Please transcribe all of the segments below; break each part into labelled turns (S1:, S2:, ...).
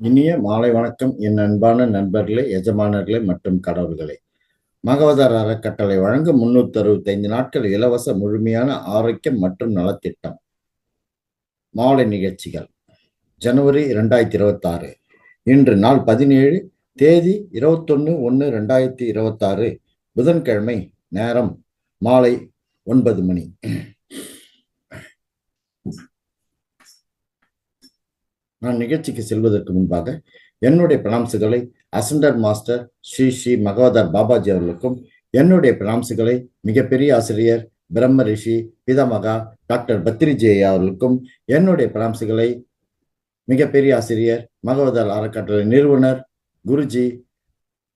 S1: இனிய மாலை வணக்கம் என் அன்பான நண்பர்களே, எஜமானர்களே மற்றும் கடவுள்களே. மகவதார் அறக்கட்டளை வழங்கும் 365 நாட்கள் இலவச முழுமையான ஆரோக்கியம் மற்றும் நலத்திட்டம் மாலை நிகழ்ச்சிகள். ஜனவரி 2026. இன்று நாள் 17, தேதி 21/1/2026, புதன்கிழமை. நேரம் மாலை 9 மணி. நான் நிகழ்ச்சிக்கு செல்வதற்கு முன்பாக என்னுடைய பிராம்சுகளை அசண்டர் மாஸ்டர் ஸ்ரீ ஸ்ரீ மகவதார் பாபாஜி அவர்களுக்கும், என்னுடைய பிராம்சுகளை மிகப்பெரிய ஆசிரியர் பிரம்ம ரிஷி பிதமகா டாக்டர் பத்ரிஜி அவர்களுக்கும், என்னுடைய பிராம்சுகளை மிகப்பெரிய ஆசிரியர் மகவதார் அறக்கட்டளை நிறுவனர் குருஜி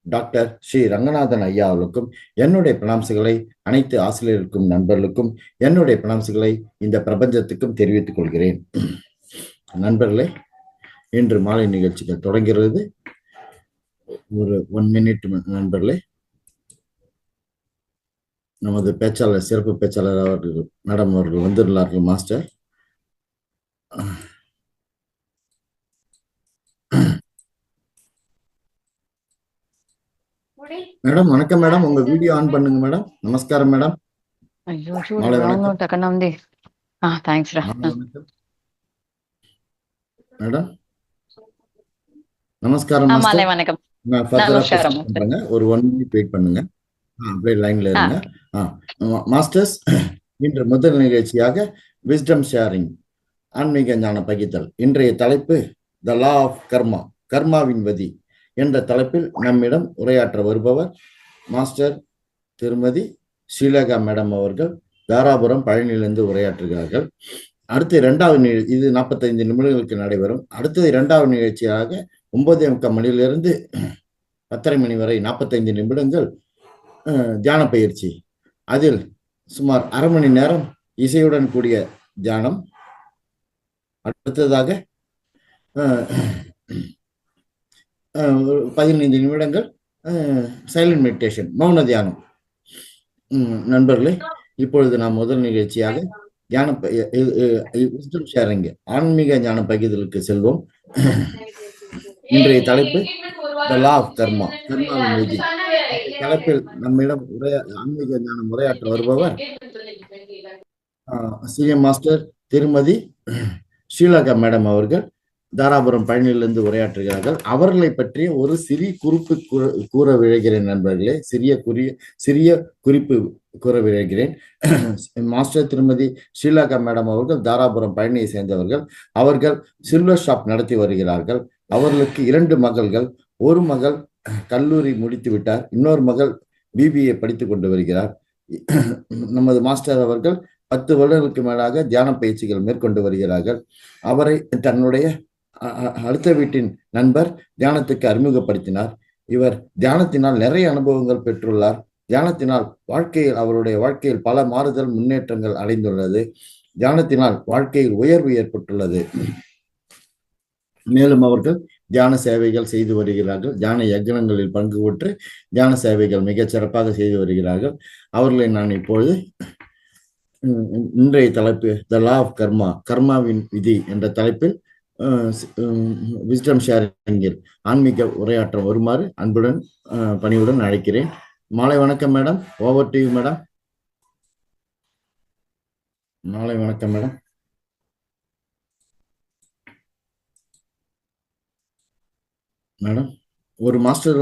S1: டாக்டர் ஸ்ரீ ரங்கநாதன் ஐயா அவர்களுக்கும், என்னுடைய பிராம்சுகளை அனைத்து ஆசிரியருக்கும் நண்பர்களுக்கும், என்னுடைய பிராம்சுகளை இந்த பிரபஞ்சத்துக்கும் தெரிவித்துக் கொள்கிறேன். நண்பர்களே, இன்று மாலை நிகழ்ச்சிகள் தொடங்கிறது. ஒரு 1 மினிட் நண்பர்களே. நமது பேச்சாளர், சிறப்பு பேச்சாளர் அவர்கள் மேடம் அவர்கள் வந்துள்ளார்கள். மாஸ்டர் மேடம், வணக்கம் மேடம். உங்க வீடியோ ஆன் பண்ணுங்க மேடம். நமஸ்காரம் மேடம். மாலை வணக்கம் மேடம். நமஸ்காரம் மாஸ்டர்.
S2: வணக்கம்.
S1: நான் பண்றேங்க. ஒரு 1 மினிட் வெயிட் பண்ணுங்க. அப்படியே லைன்ல இருங்க. மாஸ்டர்ஸ், இன்று முதல் நிகழ்ச்சியாக விஸ்டம் ஷேரிங், ஆன்மீக ஞான பகிர்தல். இன்றைய தலைப்பு த லா ஆஃப் கர்மா, கர்மாவின் விதி என்ற தலைப்பில் நம்மிடம் உரையாற்ற வருபவர் மாஸ்டர் திருமதி ஸ்ரீலேகா மேடம் அவர்கள் தாராபுரம் பழனியிலிருந்து உரையாற்றுகிறார்கள். அடுத்து 2வது இது 45 நிமிடங்களுக்கு நடைபெறும். அடுத்தது 2வது நிகழ்ச்சியாக 9:30 மணியிலிருந்து 10:30 மணி வரை 45 நிமிடங்கள் தியான பயிற்சி. அதில் சுமார் அரை மணி நேரம் இசையுடன் கூடிய தியானம். அடுத்ததாக 15 நிமிடங்கள் சைலண்ட் மெடிடேஷன், மௌன தியானம். நண்பர்களே, இப்பொழுது நாம் முதல் நிகழ்ச்சியாக தியான விஸ்டம் ஷேரிங், ஆன்மீக ஞான பகிர்தலுக்கு செல்வோம். இன்றைய தலைப்பு த லா ஆஃப் கர்மா, கர்மாவின் விதி தலைப்பில் நம்மிடம் ஆன்மீக ஞானம் உரையாற்ற வருபவர் சிஎம் மாஸ்டர் திருமதி ஸ்ரீலேகா மேடம் அவர்கள் தாராபுரம் பழனியிலிருந்து உரையாற்றுகிறார்கள். அவர்களை பற்றிய ஒரு சிறிய குறிப்பு கூற விழைகிறேன் நண்பர்களே. சிறிய குறிப்பு கூற விழைகிறேன். மாஸ்டர் திருமதி ஸ்ரீலேகா மேடம் அவர்கள் தாராபுரம் பழனியை சேர்ந்தவர்கள். அவர்கள் சில்வர் ஷாப் நடத்தி வருகிறார்கள். அவர்களுக்கு 2 மகள்கள். ஒரு மகள் கல்லூரி முடித்து விட்டார், இன்னொரு மகள் பிபிஏ படித்துக் கொண்டு வருகிறார். நமது மாஸ்டர் அவர்கள் 10 வருடங்களுக்கு மேலாக தியான பயிற்சிகள் மேற்கொண்டு வருகிறார்கள். அவரை தன்னுடைய அடுத்த வீட்டின் நண்பர் தியானத்துக்கு அறிமுகப்படுத்தினார். இவர் தியானத்தினால் நிறைய அனுபவங்கள் பெற்றுள்ளார். தியானத்தினால் அவருடைய வாழ்க்கையில் பல மாறுதல், முன்னேற்றங்கள் அடைந்துள்ளது. தியானத்தினால் வாழ்க்கையில் உயர்வு ஏற்பட்டுள்ளது. மேலும் அவர்கள் தியான சேவைகள் செய்து வருகிறார்கள். தியான யக்னங்களில் பங்கு பெற்று தியான சேவைகள் மிகச் சிறப்பாக செய்து வருகிறார்கள். அவர்களை நான் இப்பொழுது இன்றைய தலைப்பு த லா ஆஃப் கர்மா, கர்மாவின் விதி என்ற தலைப்பில் விஸ்டம் ஷேரிங்கில் ஆன்மீக உரையாற்ற வருமாறு அன்புடன் பணியுடன் அழைக்கிறேன். மாலை வணக்கம் madam. Over to you madam. மாலை வணக்கம் மேடம். மேடம், ஒரு மாஸ்டர்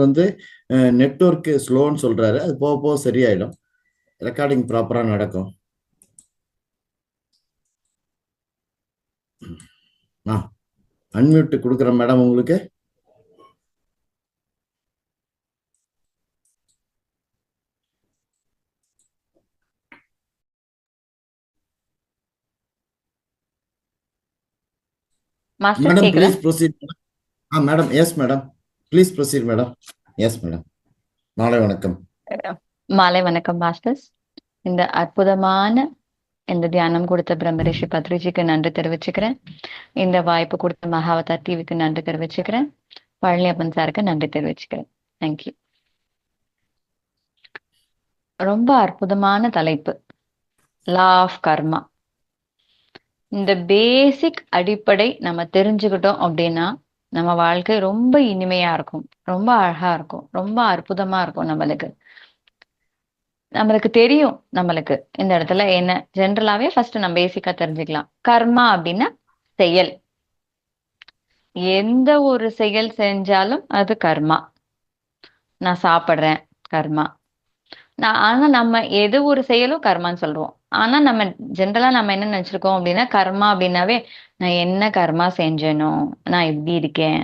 S1: நெட்வொர்க் ஸ்லோன்னு சொல்றாரு. அது போக போக சரியாயிடும். ரெக்கார்டிங் ப்ராப்பரா நடக்கும். அன்மியூட் கொடுக்குறேன் மேடம் உங்களுக்கு. Madam please proceed. Madam, yes madam, please proceed madam. Yes madam. மாலை வணக்கம்.
S2: மாலை வணக்கம் மாஸ்டர்ஸ். இந்த அற்புதமான இந்த தியானம் கொடுத்த பிரம்ம ரிஷி பத்ரிஜிக்கு நன்றி தெரிவிச்சுக்கிறேன். இந்த வாய்ப்பு கொடுத்த மகாவதார் டிவிக்கு நன்றி தெரிவிச்சுக்கிறேன். பழனியப்பன் சாருக்கு நன்றி தெரிவிச்சுக்கிறேன். தேங்க்யூ. ரொம்ப அற்புதமான தலைப்பு, லா ஆஃப் கர்மா. இந்த பேசிக் அடிப்படை நம்ம தெரிஞ்சுக்கிட்டோம் அப்படின்னா நம்ம வாழ்க்கை ரொம்ப இனிமையா இருக்கும், ரொம்ப அழகா இருக்கும், ரொம்ப அற்புதமா இருக்கும். நம்மளுக்கு நம்மளுக்கு தெரியும். நம்மளுக்கு இந்த இடத்துல என்ன ஜென்ரலாவே ஃபர்ஸ்ட் நம்ம பேசிக்கா தெரிஞ்சுக்கலாம். கர்மா அப்படின்னா செயல். எந்த ஒரு செயல் செஞ்சாலும் அது கர்மா. நான் சாப்பிடுறேன், கர்மா. ஆனா நம்ம எது ஒரு செயலும் கர்மான்னு சொல்றோம். ஆனா நம்ம ஜென்ரலா நம்ம என்ன நினைச்சிருக்கோம் அப்படின்னா, கர்மா அப்படின்னாவே நான் என்ன கர்மா செஞ்சேனோ, நான் இப்படி இருக்கேன்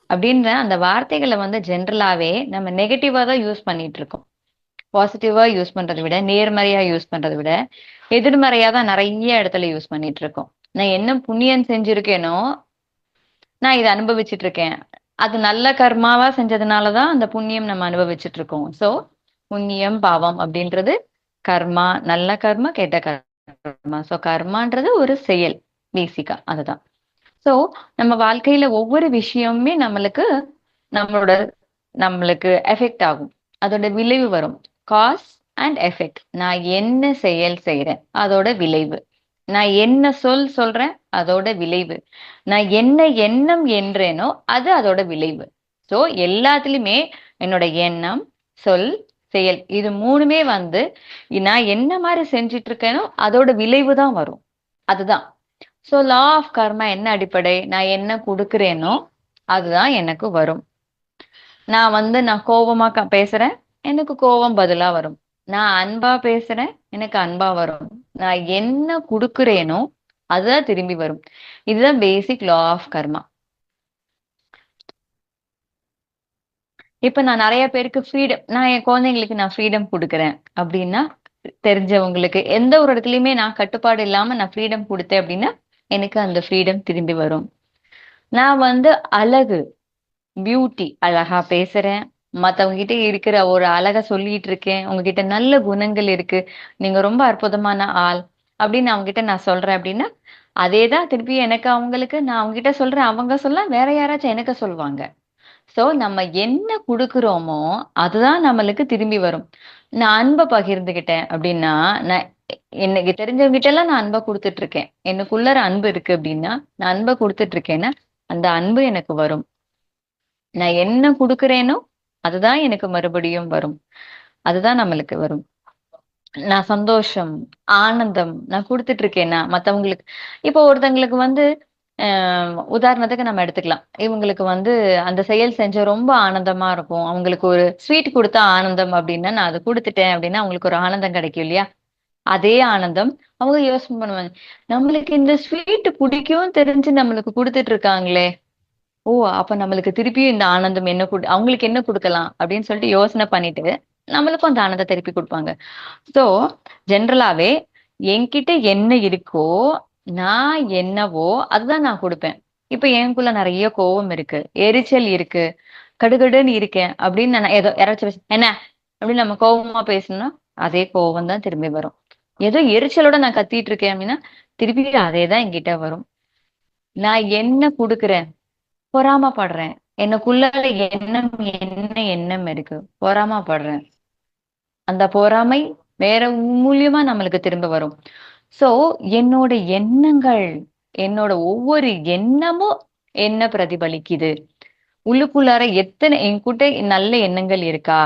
S2: அப்படின்ற அந்த வார்த்தைகளை வந்து ஜென்ரலாவே நம்ம நெகட்டிவா தான் யூஸ் பண்ணிட்டு இருக்கோம். பாசிட்டிவா யூஸ் பண்றதை விட, நேர்மறையா யூஸ் பண்றதை விட, எதிர்மறையா தான் நிறைய இடத்துல யூஸ் பண்ணிட்டு இருக்கோம். நான் என்ன புண்ணியம் செஞ்சிருக்கேனோ, நான் இதை அனுபவிச்சுட்டு இருக்கேன். அது நல்ல கர்மாவா செஞ்சதுனாலதான் அந்த புண்ணியம் நம்ம அனுபவிச்சுட்டு இருக்கோம். சோ புண்ணியம் பாவம் அப்படின்றது கர்மா, நல்ல கர்மா, கெட்ட கர்மா. சோ கர்மான்றது ஒரு செயல், பேசிக்கா அதுதான். சோ நம்ம வாழ்க்கையில ஒவ்வொரு விஷயமுமே நம்மளோட நம்மளுக்கு எஃபெக்ட் ஆகும். அதோட விளைவு வரும். Cause and effect. நான் என்ன செயல் செய்யறேன் அதோட விளைவு. நான் என்ன சொல்றேன் அதோட விளைவு. நான் என்ன எண்ணம் என்றேனோ அது அதோட விளைவு. சோ எல்லாத்துலயுமே என்னோட எண்ணம், சொல், செயல் இது மூணுமே வந்து நான் என்ன மாதிரி செஞ்சிட்டு இருக்கேனோ அதோட விளைவு தான் வரும். அதுதான். சோ லா ஆஃப் கர்மா என்ன அடிப்படை? நான் என்ன கொடுக்கிறேனோ அதுதான் எனக்கு வரும். நான் கோபமா பேசுறேன், எனக்கு கோபம் பதிலா வரும். நான் அன்பா பேசுறேன், எனக்கு அன்பா வரும். நான் என்ன கொடுக்கிறேனோ அதுதான் திரும்பி வரும். இதுதான் பேசிக் லா ஆஃப் கர்மா. இப்ப நான் நிறைய பேருக்கு ஃப்ரீடம், நான் என் குழந்தைங்களுக்கு நான் ஃப்ரீடம் கொடுக்குறேன் அப்படின்னா, தெரிஞ்சவங்களுக்கு எந்த ஒரு இடத்துலயுமே நான் கட்டுப்பாடு இல்லாம நான் ஃப்ரீடம் கொடுத்தேன் அப்படின்னா எனக்கு அந்த ஃப்ரீடம் திரும்பி வரும். நான் வந்து அழகு, பியூட்டி, அழகா பேசுறேன், மத்தவங்க கிட்ட இருக்கிற ஒரு அழகா சொல்லிட்டு இருக்கேன், உங்ககிட்ட நல்ல குணங்கள் இருக்கு, நீங்க ரொம்ப அற்புதமான ஆள் அப்படின்னு அவங்க கிட்ட நான் சொல்றேன் அப்படின்னா, அதேதான் திருப்பி எனக்கு அவங்களுக்கு நான் அவங்க கிட்ட சொல்றேன், அவங்க சொல்ல வேற யாராச்சும் எனக்கு சொல்லுவாங்க. சோ நம்ம என்ன குடுக்குறோமோ அதுதான் நம்மளுக்கு திரும்பி வரும். நான் அன்பை பகிர்ந்துகிட்டேன் அப்படின்னா, நான் எனக்கு தெரிஞ்சவங்க கிட்ட எல்லாம் நான் அன்பை கொடுத்துட்டு இருக்கேன், எனக்குள்ள அன்பு இருக்கு அப்படின்னா நான் அன்பை கொடுத்துட்டு இருக்கேன்னா அந்த அன்பு எனக்கு வரும். நான் என்ன குடுக்குறேனோ அதுதான் எனக்கு மறுபடியும் வரும். அதுதான் நம்மளுக்கு வரும். நான் சந்தோஷம், ஆனந்தம் நான் கொடுத்துட்டு இருக்கேன்னா மத்தவங்களுக்கு, இப்போ ஒருத்தங்களுக்கு வந்து உதாரணத்துக்கு நம்ம எடுத்துக்கலாம். இவங்களுக்கு வந்து அந்த செயல் செஞ்ச ரொம்ப ஆனந்தமா இருக்கும். அவங்களுக்கு ஒரு ஸ்வீட் கொடுத்தா ஆனந்தம் அப்படின்னா, நான் அதை கொடுத்துட்டேன் அப்படின்னா அவங்களுக்கு ஒரு ஆனந்தம் கிடைக்கும் இல்லையா? அதே ஆனந்தம் அவங்க யோசனை பண்ணுவாங்க, நம்மளுக்கு இந்த ஸ்வீட் பிடிக்கும் தெரிஞ்சு நம்மளுக்கு கொடுத்துட்டு இருக்காங்களே, ஓ அப்ப நம்மளுக்கு திருப்பியும் இந்த ஆனந்தம் என்ன அவங்களுக்கு என்ன கொடுக்கலாம் அப்படின்னு சொல்லிட்டு யோசனை பண்ணிட்டு நம்மளுக்கும் அந்த ஆனந்தத்தை திருப்பி கொடுப்பாங்க. சோ ஜென்ரலாவே என்கிட்ட என்ன இருக்கோ, நான் என்னவோ அதுதான் நான் கொடுப்பேன். இப்ப எனக்குள்ள நிறைய கோவம் இருக்கு, எரிச்சல் இருக்கு, கடுகடுன்னு இருக்கேன் அப்படின்னு நான் ஏதோ யாராச்சும் என்ன அப்படின்னு நம்ம கோவமா பேசணும்னா அதே கோவம் தான் திரும்பி வரும். ஏதோ எரிச்சலோட நான் கத்திட்டு இருக்கேன் அப்படின்னா திருப்பி அதே தான் என்கிட்ட வரும். நான் என்ன கொடுக்குறேன்? பொறாமப்படுறேன், எனக்குள்ளால எண்ணம், என்ன எண்ணம் இருக்கு, பொறாமப்படுறேன், அந்த பொறாமை வேற மூலியமா நம்மளுக்கு திரும்ப வரும். சோ என்னோட எண்ணங்கள், என்னோட ஒவ்வொரு எண்ணமும் என்ன பிரதிபலிக்குது, உள்ளுக்குள்ளார எத்தனை என்கிட்ட நல்ல எண்ணங்கள் இருக்கா,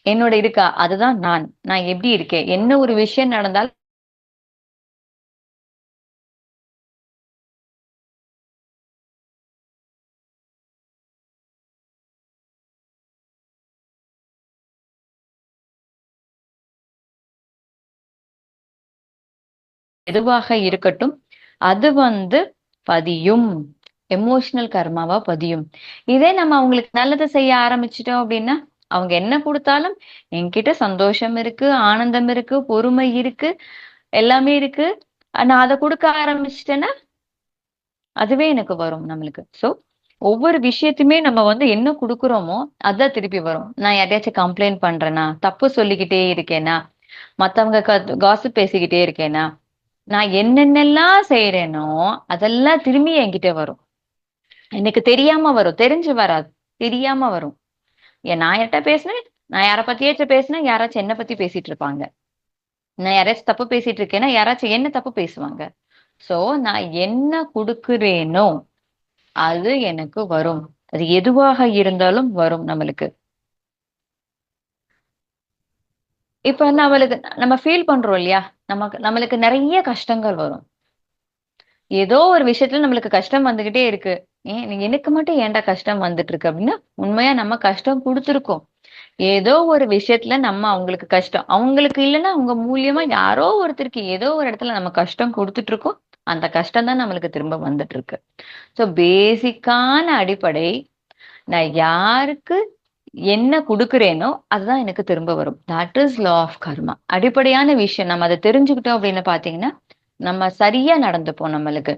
S2: என்னோட இருக்கா, அதுதான் நான் எப்படி இருக்கேன். என்ன ஒரு விஷயம் நடந்தாலும் எதுவாக இருக்கட்டும் அது வந்து பதியும், எமோஷனல் கர்மாவா பதியும். இதே நம்ம அவங்களுக்கு நல்லது செய்ய ஆரம்பிச்சிட்டோம் அப்படின்னா அவங்க என்ன கொடுத்தாலும் என்கிட்ட சந்தோஷம் இருக்கு, ஆனந்தம் இருக்கு, பொறுமை இருக்கு, எல்லாமே இருக்கு, நான் அதை கொடுக்க ஆரம்பிச்சிட்டேன்னா அதுவே எனக்கு வரும் நம்மளுக்கு. சோ ஒவ்வொரு விஷயத்தையுமே நம்ம வந்து என்ன கொடுக்குறோமோ அதான் திருப்பி வரும். நான் யாரையாச்சும் கம்ப்ளைண்ட் பண்றேனா, தப்பு சொல்லிக்கிட்டே இருக்கேனா, மத்தவங்க காசிப் பேசிக்கிட்டே இருக்கேனா, நான் என்னென்னலாம் செய்யறேனோ அதெல்லாம் திரும்பி என்கிட்ட வரும். எனக்கு தெரியாம வரும், தெரிஞ்சு வராது, தெரியாம வரும். நான் யார்கிட்ட பேசினேன், நான் யாரை பத்தியாச்சும் பேசினேன், யாராச்சும் என்ன பத்தி பேசிட்டு இருப்பாங்க. நான் யாராச்சும் தப்பு பேசிட்டு இருக்கேன்னா யாராச்சும் என்ன தப்பு பேசுவாங்க. சோ நான் என்ன கொடுக்குறேனோ அது எனக்கு வரும். அது எதுவாக இருந்தாலும் வரும் நம்மளுக்கு. இப்ப நம்ம ஃபீல் பண்றோம் இல்லையா? நம்மளுக்கு நெறைய கஷ்டங்கள் வரும். ஏதோ ஒரு விஷயத்துல நம்மளுக்கு கஷ்டம் வந்துகிட்டே இருக்கு. எனக்கு மட்டும் ஏன்டா கஷ்டம் வந்துட்டு இருக்கு அப்படின்னா, உண்மையா நம்ம கஷ்டம் குடுத்துருக்கோம். ஏதோ ஒரு விஷயத்துல நம்ம அவங்களுக்கு கஷ்டம். அவங்களுக்கு இல்லன்னா, அவங்க மூலியமா யாரோ ஒருத்தருக்கு ஏதோ ஒரு இடத்துல நம்ம கஷ்டம் குடுத்துட்டு இருக்கோம். அந்த கஷ்டம் தான் நம்மளுக்கு திரும்ப வந்துட்டு இருக்கு. சோ பேசிக்கான அடிப்படை, நான் யாருக்கு என்ன குடுக்குறேனோ, அதுதான் எனக்கு திரும்ப வரும். தட் இஸ் லா ஆஃப் கர்மா. அடிப்படையான விஷயம். நம்ம அத தெரிஞ்சுக்கிட்டோம் அப்படின்னு பார்த்தீங்கன்னா, நம்ம சரியா நடந்துப்போம் நம்மளுக்கு.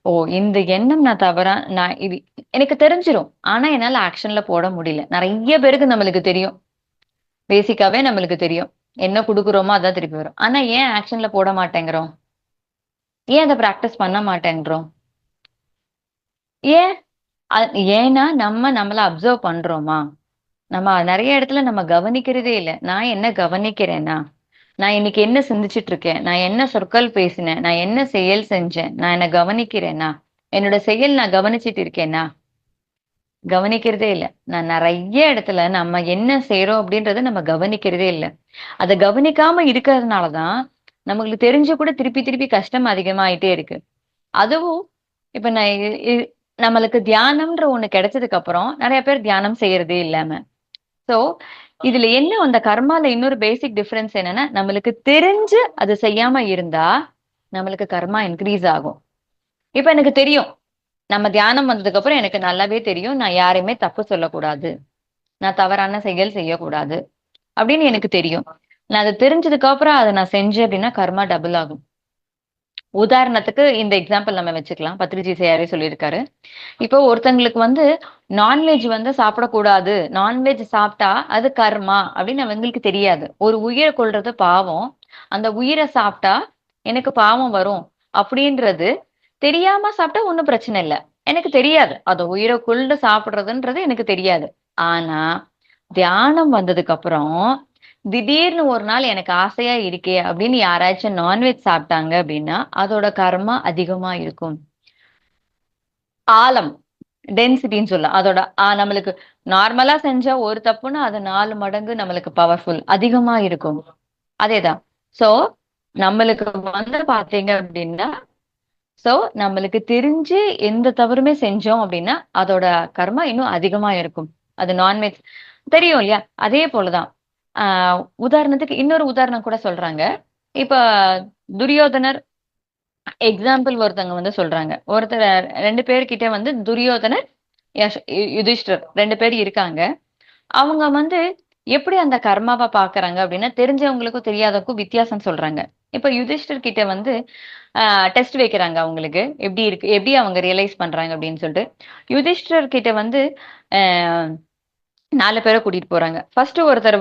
S2: ஓ! இந்த எண்ணம் நான் தவறா நான் இது எனக்கு தெரிஞ்சிரும். ஆனா என்னால ஆக்ஷன்ல போட முடியல. நெறைய பேருக்கு நம்மளுக்கு தெரியும். பேசிக்காவே நம்மளுக்கு தெரியும். என்ன குடுக்குறோமோ அதான் திருப்பி வரும். ஆனா ஏன் ஆக்ஷன்ல போட மாட்டேங்கிறோம்? ஏன் அத பிராக்டிஸ் பண்ண மாட்டேங்கிறோம்? ஏன்? அ ஏன்னா நம்மள அப்சர்வ் பண்றோமா? நம்ம நெறைய இடத்துல நம்ம கவனிக்கிறதே இல்ல. நான் என்ன கவனிக்கிறேனா? நான் இன்னைக்கு என்ன சிந்திச்சுட்டு இருக்கேன்? நான் என்ன சொற்கள் பேசினேன்? நான் என்ன செயல் செஞ்சேன்? நான் என்ன கவனிக்கிறேனா? என்னோட செயல் நான் கவனிச்சுட்டு இருக்கேனா? கவனிக்கிறதே இல்ல. நான் நெறைய இடத்துல நம்ம என்ன செய்றோம் அப்படின்றத நம்ம கவனிக்கிறதே இல்ல. அத கவனிக்காம இருக்கிறதுனால தான், நமக்கு தெரிஞ்சு கூட திருப்பி திருப்பி கஷ்டம் அதிகமாயிட்டே இருக்கு. அதுவும் இப்ப நான் இ இ நம்மளுக்கு தியானம்ன்ற ஒண்ணு கிடைச்சதுக்கு அப்புறம், நெறைய பேர் தியானம் செய்யறதே இல்லாம. சோ, இதுல என்ன அந்த கர்மால இன்னொரு பேசிக் டிஃபரன்ஸ் என்னன்னா, நம்மளுக்கு தெரிஞ்சு அது செய்யாம இருந்தா, நம்மளுக்கு கர்மா இன்கிரீஸ் ஆகும். இப்ப எனக்கு தெரியும். நம்ம தியானம் வந்ததுக்கு அப்புறம் எனக்கு நல்லாவே தெரியும். நான் யாரையுமே தப்பு சொல்லக்கூடாது. நான் தவறான செயல் செய்யக்கூடாது. அப்படின்னு எனக்கு தெரியும். நான் அது தெரிஞ்சதுக்கு அப்புறம் அத நான் செஞ்சேன் அப்படின்னா, கர்மா டபுள் ஆகும். உதாரணத்துக்கு இந்த எக்ஸாம்பிள் நம்ம வச்சுக்கலாம். பத்ரிஜி செய்யாரே சொல்லியிருக்காரு. இப்போ ஒருத்தங்களுக்கு நான்வெஜ் சாப்பிடக்கூடாது. நான்வெஜ் சாப்பிட்டா அது கர்மா அப்படின்னு அவங்களுக்கு தெரியாது. ஒரு உயிரை கொல்றது பாவம். அந்த உயிரை சாப்பிட்டா எனக்கு பாவம் வரும் அப்படின்றது தெரியாம சாப்பிட்டா ஒண்ணும் பிரச்சனை இல்ல. எனக்கு தெரியாது. அத உயிரை கொல்ல சாப்பிடுறதுன்றது எனக்கு தெரியாது. ஆனா தியானம் வந்ததுக்கு அப்புறம் திடீர்னு ஒரு நாள் எனக்கு ஆசையா இருக்கே அப்படின்னு யாராச்சும் நான்வெஜ் சாப்பிட்டாங்க அப்படின்னா அதோட கர்மா அதிகமா இருக்கும். ஆழம் டென்சிட்டின்னு சொல்லலாம். அதோட நம்மளுக்கு நார்மலா செஞ்சா ஒரு தப்புன்னா அது 4 மடங்கு நம்மளுக்கு பவர்ஃபுல் அதிகமா இருக்கும். அதேதான். சோ நம்மளுக்கு பாத்தீங்க அப்படின்னா சோ நம்மளுக்கு தெரிஞ்சு எந்த தவறுமே செஞ்சோம் அப்படின்னா அதோட கர்மா இன்னும் அதிகமா இருக்கும். அது நான்வெஜ் தெரியும் இல்லையா? அதே போலதான். உதாரணத்துக்கு இன்னொரு உதாரணம் கூட சொல்றாங்க. இப்ப துரியோதனர் எக்ஸாம்பிள் ஒருத்தவங்க சொல்றாங்க. ஒருத்தர் 2 பேர்கிட்ட துரியோதனர், யுதிஷ்டர் 2 பேர் இருக்காங்க. அவங்க எப்படி அந்த கர்மாவ பாக்குறாங்க அப்படின்னா, தெரிஞ்சவங்களுக்கும் தெரியாதவங்களுக்கும் வித்தியாசம் சொல்றாங்க. இப்ப யுதிஷ்டர் கிட்ட டெஸ்ட் வைக்கிறாங்க அவங்களுக்கு. எப்படி இருக்கு? எப்படி அவங்க ரியலைஸ் பண்றாங்க அப்படின்னு சொல்லிட்டு. யுதிஷ்டர் கிட்ட அ 4 பேர கூட்டிட்டு போறாங்க. ஃபர்ஸ்ட் ஒருத்தர்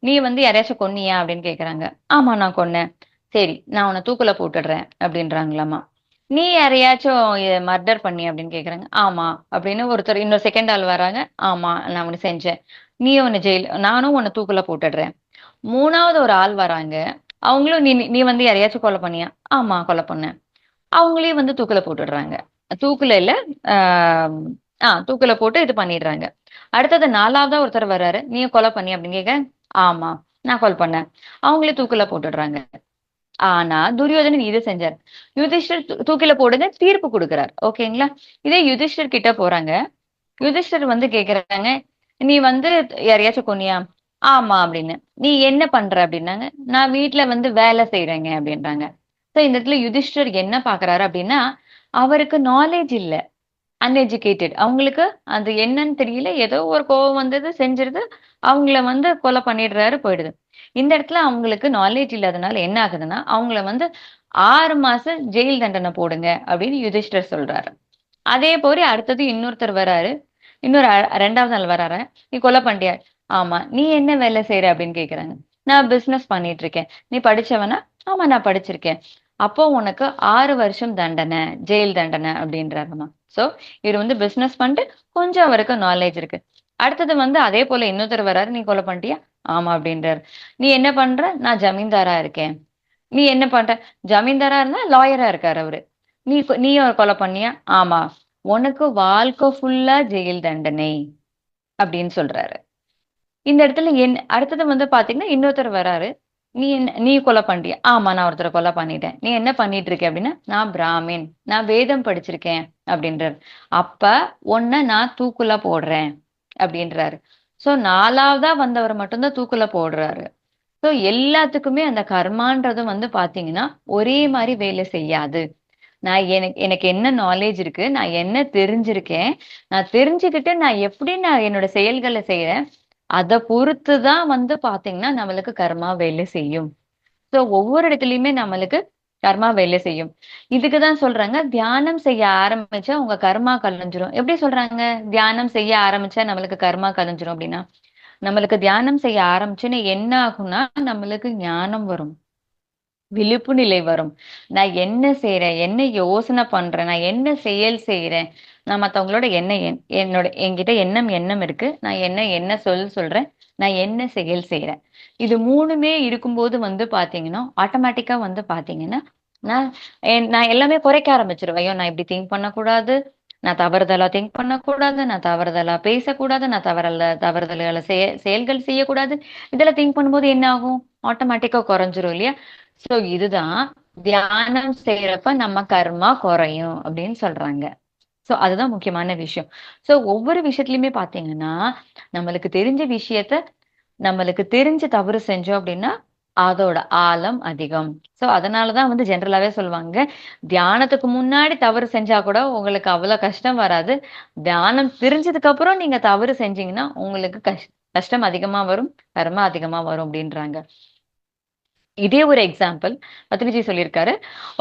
S2: "நீ யாரையாச்சும் கொன்னியா?" அப்படின்னு கேக்குறாங்க. "ஆமா நான் கொன்னேன்." "சரி, நான் உன்ன தூக்குல போட்டுடுறேன்." அப்படின்றாங்களாமா. "நீ யாரையாச்சும் மர்டர் பண்ணியா?" அப்படின்னு கேக்குறாங்க. "ஆமா." அப்படின்னு இன்னொரு செகண்ட் ஆள் வராங்க. "ஆமா, நான் ஒண்ணு செஞ்சேன்." நானும் உன்ன தூக்குல போட்டுடுறேன்." 3வது ஒரு ஆள் வராங்க. அவங்களும் "நீ நீ யாரையாச்சும் கொலை பண்ணியா?" "ஆமா, கொலை பண்ணேன்." அவங்களையும் தூக்குல போட்டுடுறாங்க. தூக்குல இல்ல. ஆ தூக்குல போட்டு இது பண்ணிடுறாங்க. அடுத்தது 4வதா ஒருத்தர் வர்றாரு. "நீயும் கொலை பண்ணியா?" அப்படின்னு கேட்க, "ஆமா, நான் கொலை பண்ணேன்." அவங்களையும் தூக்குல போட்டுடுறாங்க. ஆனா துரியோதனன் இது செஞ்சாரு. யுதிஷ்டர் தூக்கில போடுங்க தீர்ப்பு குடுக்குறார். ஓகேங்களா? இதே யுதிஷ்டர் கிட்ட போறாங்க. யுதிஷ்டர் கேக்குறாங்க, "நீ யாரையாச்சும் கொன்னியா?" "ஆமா" அப்படின்னு. "நீ என்ன பண்ற?" அப்படின்னாங்க. "நான் வீட்ல வேலை செய்றேங்க" அப்படின்றாங்க. சோ இந்த இடத்துல யுதிஷ்டர் என்ன பாக்குறாரு அப்படின்னா, அவருக்கு நாலேட்ஜ் இல்ல. அன்எஜுகேட்டட். அவங்களுக்கு அது என்னன்னு தெரியல. ஏதோ ஒரு கோவம் வந்தது, செஞ்சிருது. அவங்கள கொலை பண்ணிடுறாரு, போயிடுது. இந்த இடத்துல அவங்களுக்கு நாலேட்ஜ் இல்லாதனால என்ன ஆகுதுன்னா, அவங்கள 6 மாசம் ஜெயில் தண்டனை போடுங்க அப்படின்னு யுதிஷ்டர் சொல்றாரு. அதே போல அடுத்தது இன்னொருத்தர் வராரு. இன்னொரு 2வது நாள் வராரு. "நீ கொலை பண்ணிட்டியா?" "ஆமா." "நீ என்ன வேலை செய்ற?" அப்படின்னு கேட்கறாங்க. "நான் பிசினஸ் பண்ணிட்டு இருக்கேன்." "நீ படிச்சவனா?" "ஆமா, நான் படிச்சிருக்கேன்." "அப்போ உனக்கு 6 வருஷம் தண்டனை, ஜெயில் தண்டனை" அப்படின்றாருமா. சோ இவரு பிசினஸ் பண்ணிட்டு கொஞ்சம் அவருக்கு நாலேட்ஜ் இருக்கு. அடுத்தது அதே போல இன்னொருத்தர் வராரு. "நீ கொலை பண்ணிட்டியா?" "ஆமா" அப்படின்றாரு. "நீ என்ன பண்ற?" "நான் ஜமீன்தாரா இருக்கேன்." "நீ என்ன பண்ற?" ஜமீன்தாரா இருந்தா லாயரா இருக்காரு அவரு. நீயும் கொலை பண்ணியா?" "ஆமா." உனக்கு வாழ்க்கை ஃபுல்லா ஜெயில் தண்டனை அப்படின்னு சொல்றாரு. இந்த இடத்துல அடுத்தது வந்து பாத்தீங்கன்னா இன்னொருத்தர் வராரு. நீ கொலை பண்றியா? ஆமா, நான் ஒருத்தரை கொலை பண்ணிட்டேன். நீ என்ன பண்ணிட்டு இருக்க அப்படின்னா, நான் பிராமின், நான் வேதம் படிச்சிருக்கேன் அப்படின்றாரு. அப்ப உன்னை நான் தூக்குல போடுறேன் அப்படின்றாரு. சோ 4வதா வந்தவர் மட்டும்தான் தூக்குல போடுறாரு. சோ எல்லாத்துக்குமே அந்த கர்மான்றது வந்து பாத்தீங்கன்னா ஒரே மாதிரி வேலை செய்யாது. எனக்கு எனக்கு என்ன நாலேஜ் இருக்கு, நான் என்ன தெரிஞ்சிருக்கேன், நான் தெரிஞ்சுக்கிட்டு நான் எப்படி நான் என்னோட செயல்களை செய்யறேன், அதை பொறுத்து தான் வந்து பாத்தீங்கன்னா நம்மளுக்கு கர்மா வேலை செய்யும். சோ ஒவ்வொரு இடத்துலயுமே நம்மளுக்கு கர்மா வேலை செய்யும். இதுக்கு தான் சொல்றாங்க, தியானம் செய்ய ஆரம்பிச்சா உங்க கர்மா கலைஞ்சிரும். எப்படி சொல்றாங்க தியானம் செய்ய ஆரம்பிச்சா நம்மளுக்கு கர்மா கலைஞ்சிரும் அப்படின்னா, நம்மளுக்கு தியானம் செய்ய ஆரம்பிச்சுன்னு என்ன ஆகும்னா நம்மளுக்கு ஞானம் வரும், விழிப்பு நிலை வரும். நான் என்ன செய்றேன், என்ன யோசனை பண்றேன், நான் என்ன செயல் செய்றேன், நான் மத்தவங்களோட என்ன என்கிட்ட எண்ணம் இருக்கு, நான் என்ன சொல்றேன், நான் என்ன செயல் செய்றேன். இது 3மே இருக்கும்போது வந்து பாத்தீங்கன்னா ஆட்டோமேட்டிக்கா வந்து பாத்தீங்கன்னா நான் நான் எல்லாமே குறைக்க ஆரம்பிச்சிருவேன். ஐயோ, நான் இப்படி திங்க் பண்ணக்கூடாது, நான் தவறுதலா திங்க் பண்ணக்கூடாது, நான் தவறுதலா பேசக்கூடாது, நான் தவறுதலான செயல்கள் செய்யக்கூடாது. இதெல்லாம் திங்க் பண்ணும்போது என்ன ஆகும், ஆட்டோமேட்டிக்கா குறைஞ்சிரும் இல்லையா? சோ இதுதான் தியானம் செய்யறப்ப நம்ம கர்மா குறையும் அப்படின்னு சொல்றாங்க. சோ அதுதான் முக்கியமான விஷயம். சோ ஒவ்வொரு விஷயத்துலயுமே பாத்தீங்கன்னா நம்மளுக்கு தெரிஞ்ச விஷயத்த நம்மளுக்கு தெரிஞ்சு தவறு செஞ்சோம் அப்படின்னா அதோட ஆழம் அதிகம். சோ அதனாலதான் வந்து ஜென்ரலாவே சொல்லுவாங்க, தியானத்துக்கு முன்னாடி தவறு செஞ்சா கூட உங்களுக்கு அவ்வளவு கஷ்டம் வராது. தியானம் தெரிஞ்சதுக்கு அப்புறம் நீங்க தவறு செஞ்சீங்கன்னா உங்களுக்கு கஷ்டம் அதிகமா வரும், கர்மா அதிகமா வரும் அப்படின்றாங்க. இதே ஒரு எக்ஸாம்பிள் பத்ரிஜி சொல்லியிருக்காரு.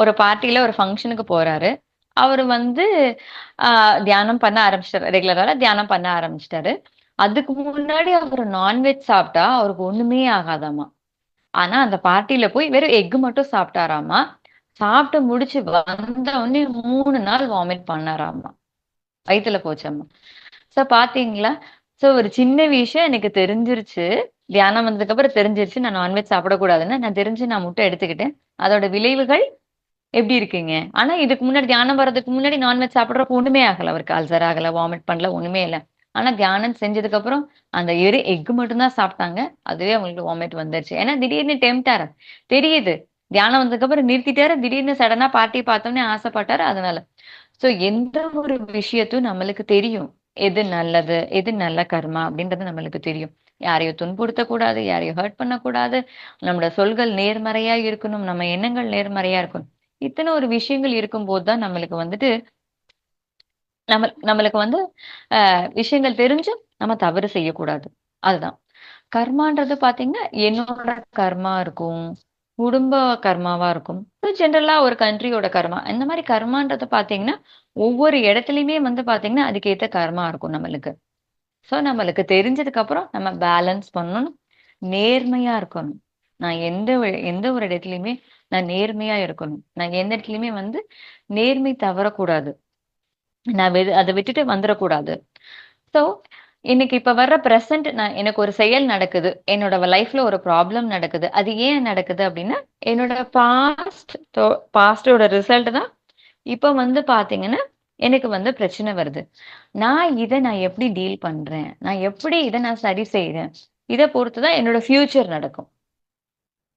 S2: ஒரு பார்ட்டில ஒரு ஃபங்ஷனுக்கு போறாரு. அவரு வந்து தியானம் பண்ண ஆரம்பிச்சிட்டாரு. ரெகுலரா தியானம் பண்ண ஆரம்பிச்சிட்டாரு. அதுக்கு முன்னாடி அவரு நான்வெஜ் சாப்பிட்டா அவருக்கு ஒண்ணுமே ஆகாதாமா. ஆனா அந்த பார்ட்டில போய் வெறும் எக் மட்டும் சாப்பிட்டாராமா. சாப்பிட்டு முடிச்சு வந்த உடனே 3 நாள் வாமிட் பண்ணாராமா. வயித்துல போச்சாமா. சோ பாத்தீங்களா? சோ ஒரு சின்ன விஷயம் எனக்கு தெரிஞ்சிருச்சு. தியானம் வந்ததுக்கு அப்புறம் தெரிஞ்சிருச்சு. நான் நான்வெஜ் சாப்பிடக்கூடாதுன்னு. நான் தெரிஞ்சு நான் முட்டை எடுத்துக்கிட்டேன். அதோட விளைவுகள் எப்படி இருக்குங்க? ஆனா இதுக்கு முன்னாடி தியானம் வர்றதுக்கு முன்னாடி நான்வெஜ் சாப்பிடுறப்போ ஒண்ணுமே ஆகல. அவருக்கு அல்சர் ஆகல, வாமிட் பண்ணல, ஒண்ணுமே இல்ல. ஆனா தியானம் செஞ்சதுக்கு அப்புறம் அந்த எக் மட்டும் தான் சாப்பிட்டாங்க. அதுவே அவங்களுக்கு வாமிட் வந்துருச்சு. ஏன்னா திடீர்னு டெம்ப்டாரு. தெரியுது. தியானம் வந்ததுக்கு அப்புறம் நிறுத்திட்டாரு. திடீர்னு சடனா பார்ட்டி பார்த்தோன்னே ஆசைப்பட்டாரு. அதனால. சோ எந்த ஒரு விஷயத்தையும் நம்மளுக்கு தெரியும். எது நல்லது, எது நல்ல கர்மா அப்படின்றது நம்மளுக்கு தெரியும். யாரையும் துன்புறுத்தக் கூடாது, யாரையும் ஹர்ட் பண்ணக்கூடாது. நம்மளோட சொல்கள் நேர்மறையா இருக்கணும், நம்ம எண்ணங்கள் நேர்மறையா இருக்கணும். இத்தனை ஒரு விஷயங்கள் இருக்கும்போது தான் நம்மளுக்கு வந்துட்டு நம்மளுக்கு வந்து விஷயங்கள் தெரிஞ்சும் நம்ம தவறு செய்யக்கூடாது. அதுதான். கர்மான்றது பாத்தீங்கன்னா, என்னோட கர்மா இருக்கும். குடும்ப கர்மாவா இருக்கும். ஜெனரலா ஒரு கண்ட்ரியோட கர்மா. இந்த மாரி கர்மான்றது பாத்தீங்கன்னா, ஒவ்வொரு இடத்துலயுமே வந்து பாத்தீங்கன்னா, அதுக்கேத்த கர்மா இருக்கும் நம்மளுக்கு. சோ நம்மளுக்கு தெரிஞ்சதுக்கு அப்புறம் நம்ம பேலன்ஸ் பண்ணணும். நேர்மையா இருக்கணும். நான் எந்த ஒரு இடத்துலயுமே நான் நேர்மையா இருக்கணும். நான் எந்த இடத்துலயுமே வந்து நேர்மை தவறக்கூடாது. நான் அத விட்டுட்டு வந்துரக்கூடாது. சோ, இன்னைக்கு இப்ப வர்ற பிரசன்ட் எனக்கு ஒரு செயல் நடக்குது. என்னோட லைஃப்ல ஒரு ப்ராப்ளம் நடக்குது. அது ஏன் நடக்குது அப்டின்னா, என்னோட பாஸ்ட்டோட ரிசல்ட் தான் இப்ப வந்து பாத்தீங்கன்னா, எனக்கு வந்து பிரச்சனை வருது. நான் எப்படி டீல் பண்றேன்? நான் எப்படி நான் சரி செய்றேன்? இத பொறுத்து தான் என்னோட ஃபியூச்சர் நடக்கும்.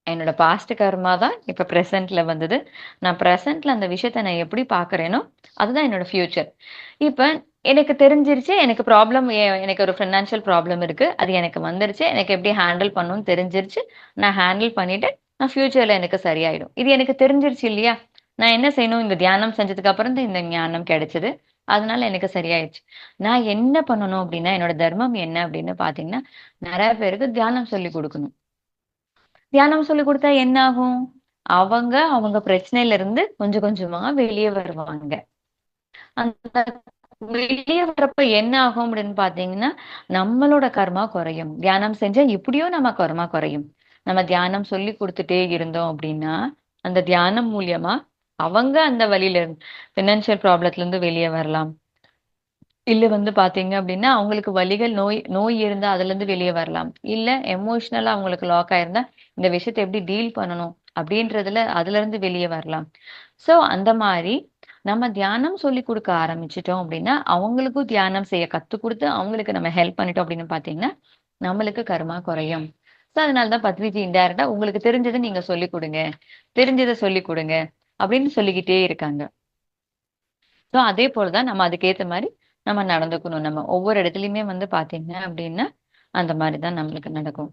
S2: என்னோட பாஸ்ட் கர்மா தான் இப்ப பிரசன்ட்ல வந்தது. நான் பிரசன்ட்ல அந்த விஷயத்த நான் எப்படி பார்க்கிறேனோ, அதுதான் என்னோட ஃபியூச்சர். இப்ப எனக்கு தெரிஞ்சிருச்சு, எனக்கு ஒரு ஃபினான்ஷியல் ப்ராப்ளம் இருக்கு. அது எனக்கு வந்துருச்சு. எனக்கு எப்படி ஹேண்டில் பண்ணணும்னு தெரிஞ்சிருச்சு. நான் ஹேண்டில் பண்ணிட்டேன். ஃபியூச்சர்ல எனக்கு சரியாயிடும். இது எனக்கு தெரிஞ்சிருச்சு இல்லையா? நான் என்ன செய்யணும்? இந்த தியானம் செஞ்சதுக்கு அப்புறம் தான் இந்த ஞானம் கிடைச்சது. அதனால எனக்கு சரியாயிருச்சு. நான் என்ன பண்ணணும் அப்படின்னா, என்னோட தர்மம் என்ன அப்படின்னு பார்த்தீங்கன்னா, நெறைய பேருக்கு தியானம் சொல்லிக் குடுக்கணும். தியானம் சொல்லிக் குடுத்தா என்ன ஆகும்? அவங்க பிரச்சனையில இருந்து கொஞ்சம் கொஞ்சமா வெளிய வருவாங்க. அந்த வெளிய வர்றப்ப என்ன ஆகும் அப்படின்னு பார்த்தீங்கன்னா, நம்மளோட கர்மா குறையும். தியானம் செஞ்சா எப்படியோ நம்ம கர்மா குறையும். நம்ம தியானம் சொல்லிக் குடுத்துட்டே இருந்தோம் அப்படின்னா, அந்த தியானம் மூலியமா அவங்க அந்த வழியில இருந்து ஃபினான்ஷியல் ப்ராப்ளத்துல இருந்து வெளிய வரலாம். இல்ல வந்து பார்த்தீங்க அப்டின்னா, அவங்களுக்கு வலிகள் நோய் நோய் இருந்தா அதுலருந்து வெளிய வரலாம். இல்ல எமோஷனலா அவங்களுக்கு லாக் ஆயிருந்தா, இந்த விஷயத்த எப்படி டீல் பண்ணணும்? அப்டின்றதுல அதுலருந்து வெளிய வரலாம். சோ அந்த மாரி நம்ம தியானம் சொல்லி கொடுக்க ஆரம்பிச்சிட்டோம் அப்படின்னா அவங்களுக்கும் தியானம் செய்ய கத்து கொடுத்து அவங்களுக்கு நம்ம ஹெல்ப் பண்ணிட்டோம் அப்படின்னு பாத்தீங்கன்னா நம்மளுக்கு கர்மா குறையும். ஸோ அதனாலதான் பத்ரிஜி இன்டைரக்டா உங்களுக்கு தெரிஞ்சதை நீங்க சொல்லிக் கொடுங்க, தெரிஞ்சதை சொல்லிக் கொடுங்க அப்படின்னு சொல்லிக்கிட்டே இருக்காங்க. ஸோ அதே போலதான் நம்ம அதுக்கேத்த மாதிரி நம்ம நடந்துக்கணும். நம்ம ஒவ்வொரு இடத்துலயுமே வந்து பாத்தீங்க அப்படின்னா அந்த மாதிரிதான் நம்மளுக்கு நடக்கும்.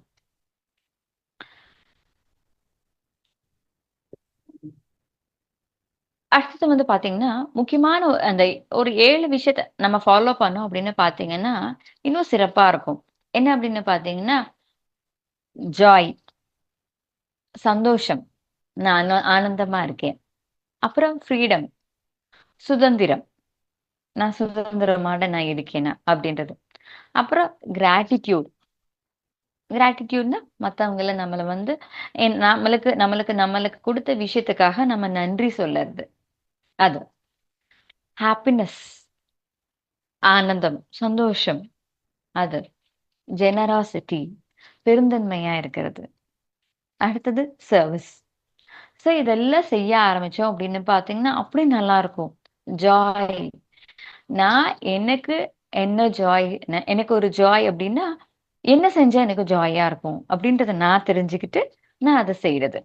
S2: அடுத்தது வந்து பாத்தீங்கன்னா முக்கியமான அந்த ஒரு 7 விஷயத்த நம்ம ஃபாலோ பண்ணோம் அப்படின்னு பாத்தீங்கன்னா இன்னும் சிறப்பா இருக்கும். என்ன அப்படின்னு பாத்தீங்கன்னா ஜாய், சந்தோஷம், நான் ஆனந்தமா இருக்கேன். அப்புறம் ஃப்ரீடம், சுதந்திரம், நான் சுதந்திரமான நான் இருக்கேனா அப்படின்றது. அப்புறம் கிராட்டிடியூட், கிராட்டிடியூட்னா மத்தவங்கள நம்மள வந்து நம்மளுக்கு நம்மளுக்கு நம்மளுக்கு கொடுத்த விஷயத்துக்காக நம்ம நன்றி சொல்லறது. அது ஹாப்பினஸ், ஆனந்தம், சந்தோஷம். அது ஜெனராசிட்டி, பெருந்தன்மையா இருக்கிறது. அடுத்தது சர்வீஸ். ஸோ இதெல்லாம் செய்ய ஆரம்பிச்சோம் அப்படின்னு பாத்தீங்கன்னா அப்படி நல்லா இருக்கும். ஜாய், நான் எனக்கு என்ன ஜாய், எனக்கு ஒரு ஜாய் அப்படின்னா என்ன செஞ்சா எனக்கு ஜாயா இருக்கும் அப்படின்றத நான் தெரிஞ்சுக்கிட்டு நான் அதை செய்யறது.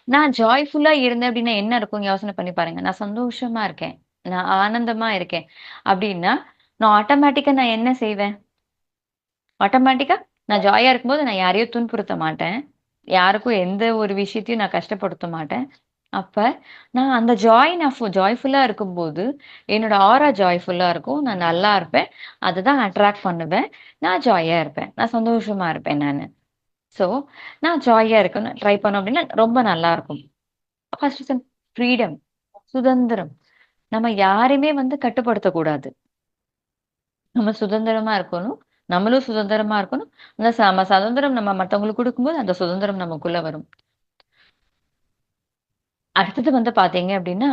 S2: நான் ஜாய்ஃபுல்லா இருந்தேன் அப்படின்னா என்ன இருக்கும் யோசனை பண்ணி பாருங்க. நான் சந்தோஷமா இருக்கேன், நான் ஆனந்தமா இருக்கேன் அப்படின்னா நான் ஆட்டோமேட்டிக்கா நான் என்ன செய்வேன்? ஆட்டோமேட்டிக்கா நான் ஜாயா இருக்கும்போது நான் யாரையும் துன்புறுத்த மாட்டேன், யாருக்கும் எந்த ஒரு விஷயத்தையும் நான் கஷ்டப்படுத்த மாட்டேன். அப்ப நான் அந்த நான் ஜாய்ஃபுல்லா இருக்கும்போது என்னோட ஆரா ஜாய்ஃபுல்லா இருக்கும், நான் நல்லா இருப்பேன், அதுதான் அட்ராக்ட் பண்ணுவேன். நான் ஜாயா இருப்பேன், நான் சந்தோஷமா இருப்பேன் நானு. சோ நான் ஜாயா இருக்கணும் ட்ரை பண்ணோம் அப்படின்னா ரொம்ப நல்லா இருக்கும். ஃபர்ஸ்ட் ஃப்ரீடம், சுதந்திரம். நம்ம யாரையுமே வந்து கட்டுப்படுத்தக் கூடாது. நம்ம சுதந்திரமா இருக்கணும். நம்மளும் சுதந்திரமா இருக்கணும். அந்த சுதந்திரம் நம்ம மத்தவங்களுக்கு குடுக்கும்போது, அந்த சுதந்திரம் நமக்குள்ள வரும். அடுத்தது வந்து பாத்தீங்க அப்படின்னா,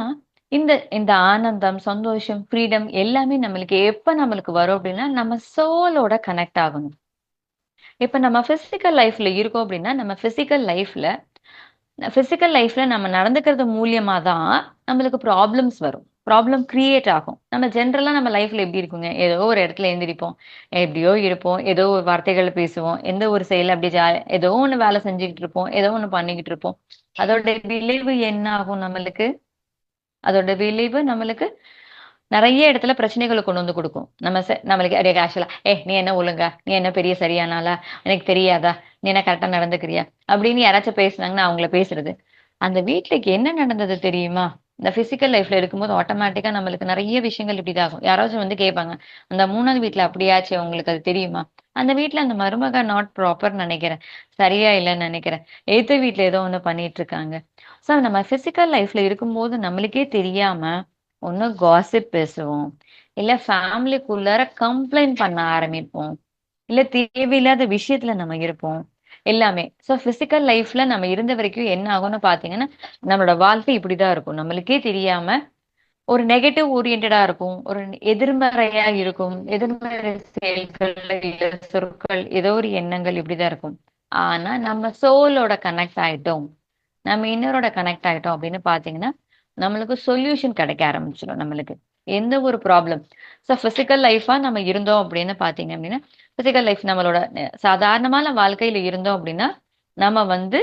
S2: இந்த இந்த ஆனந்தம், சந்தோஷம், ஃப்ரீடம் எல்லாமே நம்மளுக்கு எப்ப நம்மளுக்கு வரும் அப்படின்னா, நம்ம சோலோட கனெக்ட் ஆகணும். இப்ப நம்ம பிசிக்கல் லைஃப்ல இருக்கோம் அப்படின்னா, நம்ம பிசிக்கல் லைஃப்ல நம்ம நடந்துக்கிறது மூலியமா தான் நம்மளுக்கு ப்ராப்ளம்ஸ் வரும். ப்ராப்ளம் கிரியேட் ஆகும். நம்ம ஜென்ரலா நம்ம லைஃப்ல எப்படி இருக்குங்க? ஏதோ ஒரு இடத்துல எந்திரிப்போம். எப்படியோ இருப்போம். ஏதோ ஒரு வார்த்தைகள் பேசுவோம். எந்த ஒரு செயல் அப்படி ஏதோ ஒண்ணு வேலை செஞ்சுக்கிட்டு இருப்போம். ஏதோ ஒண்ணு பண்ணிக்கிட்டு இருப்போம். அதோட விளைவு என்ன ஆகும் நம்மளுக்கு? அதோட விளைவு நம்மளுக்கு நெறைய இடத்துல பிரச்சனைகள கொண்டு வந்து குடுக்கும். நம்மளுக்கு அடே ஆக்சுவலா, நீ என்ன ஒழுங்கா? நீ என்ன பெரிய சரியான ஆளா? எனக்கு தெரியாதா? நீ என்ன கரெக்ட்டா நடந்துக்கிறியா?" அப்படின்னு யாராச்சும் பேசுனாங்கன்னா, அவங்கள பேசுறது. அந்த வீட்ல என்ன நடந்தது தெரியுமா? இந்த பிசிக்கல் லைஃப்ல இருக்கும்போது ஆட்டோமேட்டிக்கா நம்மளுக்கு நெறைய விஷயங்கள் இப்படிதான் ஆகும். யாராச்சும் வந்து கேட்பாங்க, "அந்த 3வது வீட்ல அப்படியாச்சே உங்களுக்கு அது தெரியுமா?" அந்த வீட்ல அந்த மருமக நாட் ப்ராப்பர்ன்னு நெனைக்கிறேன். சரியா இல்லன்னு நெனைக்கிறேன். எதித்த வீட்ல ஏதோ ஒண்ணு பண்ணிட்டு இருக்காங்க. ஸோ நம்ம பிசிக்கல் லைஃப்ல இருக்கும்போது நம்மளுக்கே தெரியாம ஒண்ணு காசிப் பேசுவோம். இல்ல ஃபேமிலிக்குள்ளார கம்ப்ளைண்ட் பண்ண ஆரம்பிப்போம். இல்ல தேவையில்லாத விஷயத்துல நம்ம இருப்போம். எல்லாமே. ஸோ பிசிக்கல் லைஃப்ல நம்ம இருந்த வரைக்கும் என்ன ஆகும்னு பார்த்தீங்கன்னா, நம்மளோட வாழ்க்கை இப்படிதான் இருக்கும். நம்மளுக்கே தெரியாம ஒரு நெகட்டிவ் ஓரியன்டடா இருக்கும். ஒரு எதிர்மறையா இருக்கும். எதிர்மறை செயல்கள், இல்ல சொற்கள், ஏதோ ஒரு எண்ணங்கள் இப்படிதான் இருக்கும். ஆனா நம்ம சோலோட கனெக்ட் ஆயிட்டோம். நம்ம இன்னரோட கனெக்ட் ஆயிட்டோம் அப்படின்னு பார்த்தீங்கன்னா, நம்மளுக்கு சொல்யூஷன் கிடைக்க ஆரம்பிச்சுரும் நம்மளுக்கு. எந்த ஒரு ப்ராப்ளம். ஸோ பிசிக்கல் லைஃபா நம்ம இருந்தோம் அப்படின்னு பார்த்தீங்க அப்படின்னா, பிசிக்கல் லைஃப் நம்மளோட சாதாரணமான வாழ்க்கையில இருந்தோம் அப்படின்னா, நம்ம வந்து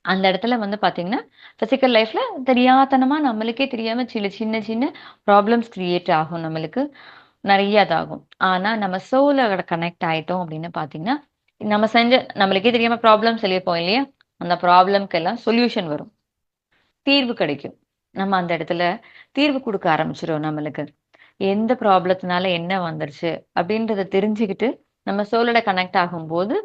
S2: அந்த இடத்துல வந்து பார்த்தீங்கன்னா, பிசிக்கல் லைஃப்ல தெரியாத்தனமா நம்மளுக்கே தெரியாம சின்ன சின்ன ப்ராப்ளம்ஸ் கிரியேட் ஆகும் நம்மளுக்கு. நெறைய இதாகும். ஆனா நம்ம சோலோட கனெக்ட் ஆயிட்டோம் அப்படின்னு பார்த்தீங்கன்னா, நம்ம செஞ்ச நம்மளுக்கே தெரியாம ப்ராப்ளம் சொல்லியிருப்போம் இல்லையா? அந்த ப்ராப்ளம்க்கெல்லாம் சொல்யூஷன் வரும். தீர்வு கிடைக்கும். நம்ம அந்த இடத்துல தீர்வு குடுக்க ஆரம்பிச்சுரும் நம்மளுக்கு. எந்த ப்ராப்ளத்தினால என்ன வந்துருச்சு அப்படின்றத தெரிஞ்சுக்கிட்டு, நம்ம சோலோட கனெக்ட் ஆகும்போது,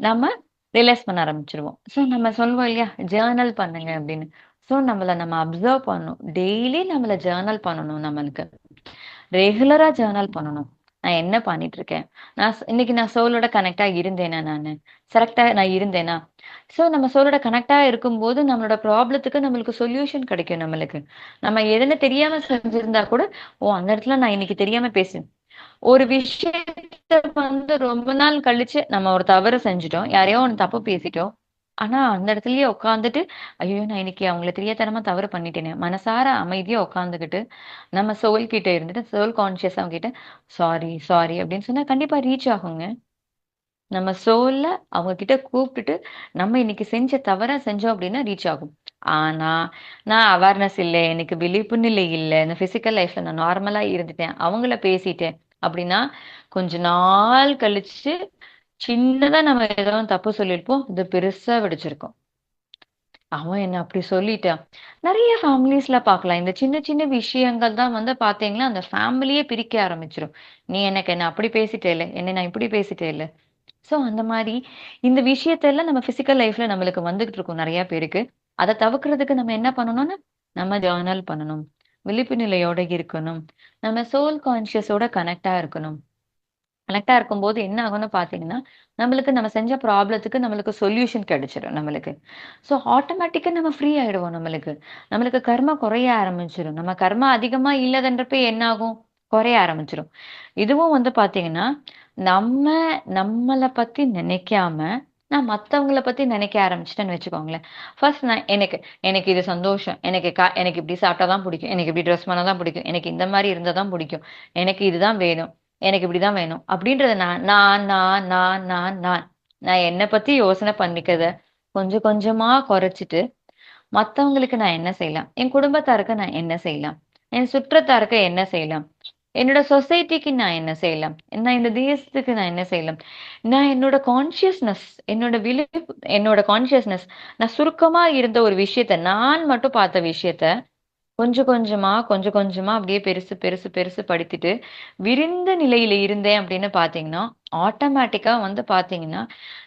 S2: நம்ம ரியலைஸ் பண்ண ஆரம்பிச்சுருவோம். ஸோ நம்ம சொல்லுவோம் இல்லையா? ஜர்னல் பண்ணுங்க அப்படின்னு. ஸோ நம்மள நம்ம அப்சர்வ் பண்ணணும். டெய்லி நம்மள ஜர்னல் பண்ணணும் நம்மளுக்கு. ரெகுலரா ஜர்னல் பண்ணணும். நான் என்ன பண்ணிட்டு இருக்கேன்? இன்னைக்கு நான் சோலோட கனெக்ட்டா இருந்தேனா நானு? கரெக்ட்டா நான் இருந்தேனா? ஸோ நம்ம சோலோட கனெக்ட்டா இருக்கும்போது நம்மளோட ப்ராப்ளத்துக்கு நம்மளுக்கு சொல்யூஷன் கிடைக்கும் நம்மளுக்கு. நம்ம எதுன்னு தெரியாம செஞ்சிருந்தா கூட, ஓ! அந்த இடத்துல நான் இன்னைக்கு தெரியாம பேசினேன். ஒரு விஷயத்த வந்து ரொம்ப நாள் கழிச்சு நம்ம ஒரு தவறு செஞ்சுட்டோம். யாரையோ ஒண்ணு தப்பு பேசிட்டோம். ஆனா அந்த இடத்துலயே உட்காந்துட்டு, ஐயோ! நான் இன்னைக்கு அவங்கள தெரியாத்தனமா தவறு பண்ணிட்டேனே! மனசார அமைதியா உட்காந்துக்கிட்டு, நம்ம சோல் கிட்ட இருந்துட்டு, சோல் கான்ஷியஸ் அவங்க கிட்ட சாரி, சாரி அப்படின்னு சொன்னா கண்டிப்பா ரீச் ஆகுங்க. நம்ம சோல்ல அவங்க கிட்ட கூப்பிட்டுட்டு, நம்ம இன்னைக்கு செஞ்ச தவற செஞ்சோம் அப்படின்னா ரீச் ஆகும். ஆனா, நான் அவேர்னஸ் இல்ல, எனக்கு விழிப்பு நிலை இல்ல, இந்த பிசிக்கல் லைஃப்ல நான் நார்மலா இருந்துட்டேன், அவங்கள பேசிட்டேன் அப்படின்னா, கொஞ்ச நாள் கழிச்சு சின்னதா நம்ம ஏதோ தப்பு சொல்லியிருப்போம். இது பெருசா வெடிச்சிருக்கும். அவன் என்ன அப்படி சொல்லிட்டான். நெறைய ஃபேமிலீஸ்ல பார்க்கலாம். இந்த சின்ன சின்ன விஷயங்கள் தான் வந்து பார்த்தீங்கன்னா, அந்த ஃபேமிலியே பிரிக்க ஆரம்பிச்சுரும். "நீ எனக்கு என்ன அப்படி பேசிட்டேல்ல, என்ன நான் இப்படி பேசிட்டேல்ல." ஸோ அந்த மாரி இந்த விஷயத்தெல்லாம் நம்ம பிசிக்கல் லைஃப்ல நம்மளுக்கு வந்துகிட்டு இருக்கும் நெறைய பேருக்கு. அத தவிர்க்கிறதுக்கு நம்ம என்ன பண்ணணும்னா, நம்ம ஜர்னல் பண்ணணும். விழிப்பு நிலையோட இருக்கணும். நம்ம சோல் கான்ஷியஸோட கனெக்ட்டா இருக்கணும். கனெக்ட்டா இருக்கும்போது என்ன ஆகும்னு பார்த்தீங்கன்னா, நம்மளுக்கு நம்ம செஞ்ச ப்ராப்ளத்துக்கு நம்மளுக்கு சொல்யூஷன் கிடைச்சிரும் நம்மளுக்கு. ஸோ ஆட்டோமேட்டிக்கா நம்ம ஃப்ரீ ஆயிடுவோம் நம்மளுக்கு. நம்மளுக்கு கர்மா குறைய ஆரம்பிச்சுரும். நம்ம கர்மா அதிகமா இல்லன்றப்ப என்ன ஆகும்? குறைய ஆரம்பிச்சுரும். இதுவும் வந்து பார்த்தீங்கன்னா, நம்ம நம்மள பத்தி நினைக்காம, நான் மத்தவங்கள பத்தி நினைக்க ஆரம்பிச்சுட்டேன்னு வச்சுக்கோங்களேன். ஃபர்ஸ்ட் நான் எனக்கு எனக்கு இது சந்தோஷம். எனக்கு இப்படி சாப்பிட்டா தான் பிடிக்கும். எனக்கு இப்படி ட்ரெஸ் பண்ணா தான் பிடிக்கும். எனக்கு இந்த மாரி இருந்தா தான் பிடிக்கும். எனக்கு இதுதான் வேணும். எனக்கு இப்படிதான் வேணும். அப்படின்றத நான் என்ன பத்தி யோசனை பண்ணிக்கிறத கொஞ்சம் கொஞ்சமா குறைச்சிட்டு, மத்தவங்களுக்கு நான் என்ன செய்யலாம்? என் குடும்பத்தாருக்கு நான் என்ன செய்யலாம்? என் சுற்றத்தாருக்கு என்ன செய்யலாம்? என்னோட சொசைட்டிக்கு நான் என்ன செய்யலாம்? நான் இந்த தேசத்துக்கு நான் என்ன செய்யலாம்? நான் என்னோட கான்ஷியஸ்னஸ் என்னோட கான்ஷியஸ்னஸ் நான் சுருக்கமா இருந்த ஒரு விஷயத்த, நான் மட்டும் பார்த்த விஷயத்த கொஞ்சம் கொஞ்சமா அப்படியே பெருசு, பெருசு, பெருசு படுத்திட்டு, விரிந்த நிலையில இருந்தேன் அப்படின்னு பார்த்தீங்கன்னா, ஆட்டோமேட்டிக்கா வந்து பார்த்தீங்கன்னா,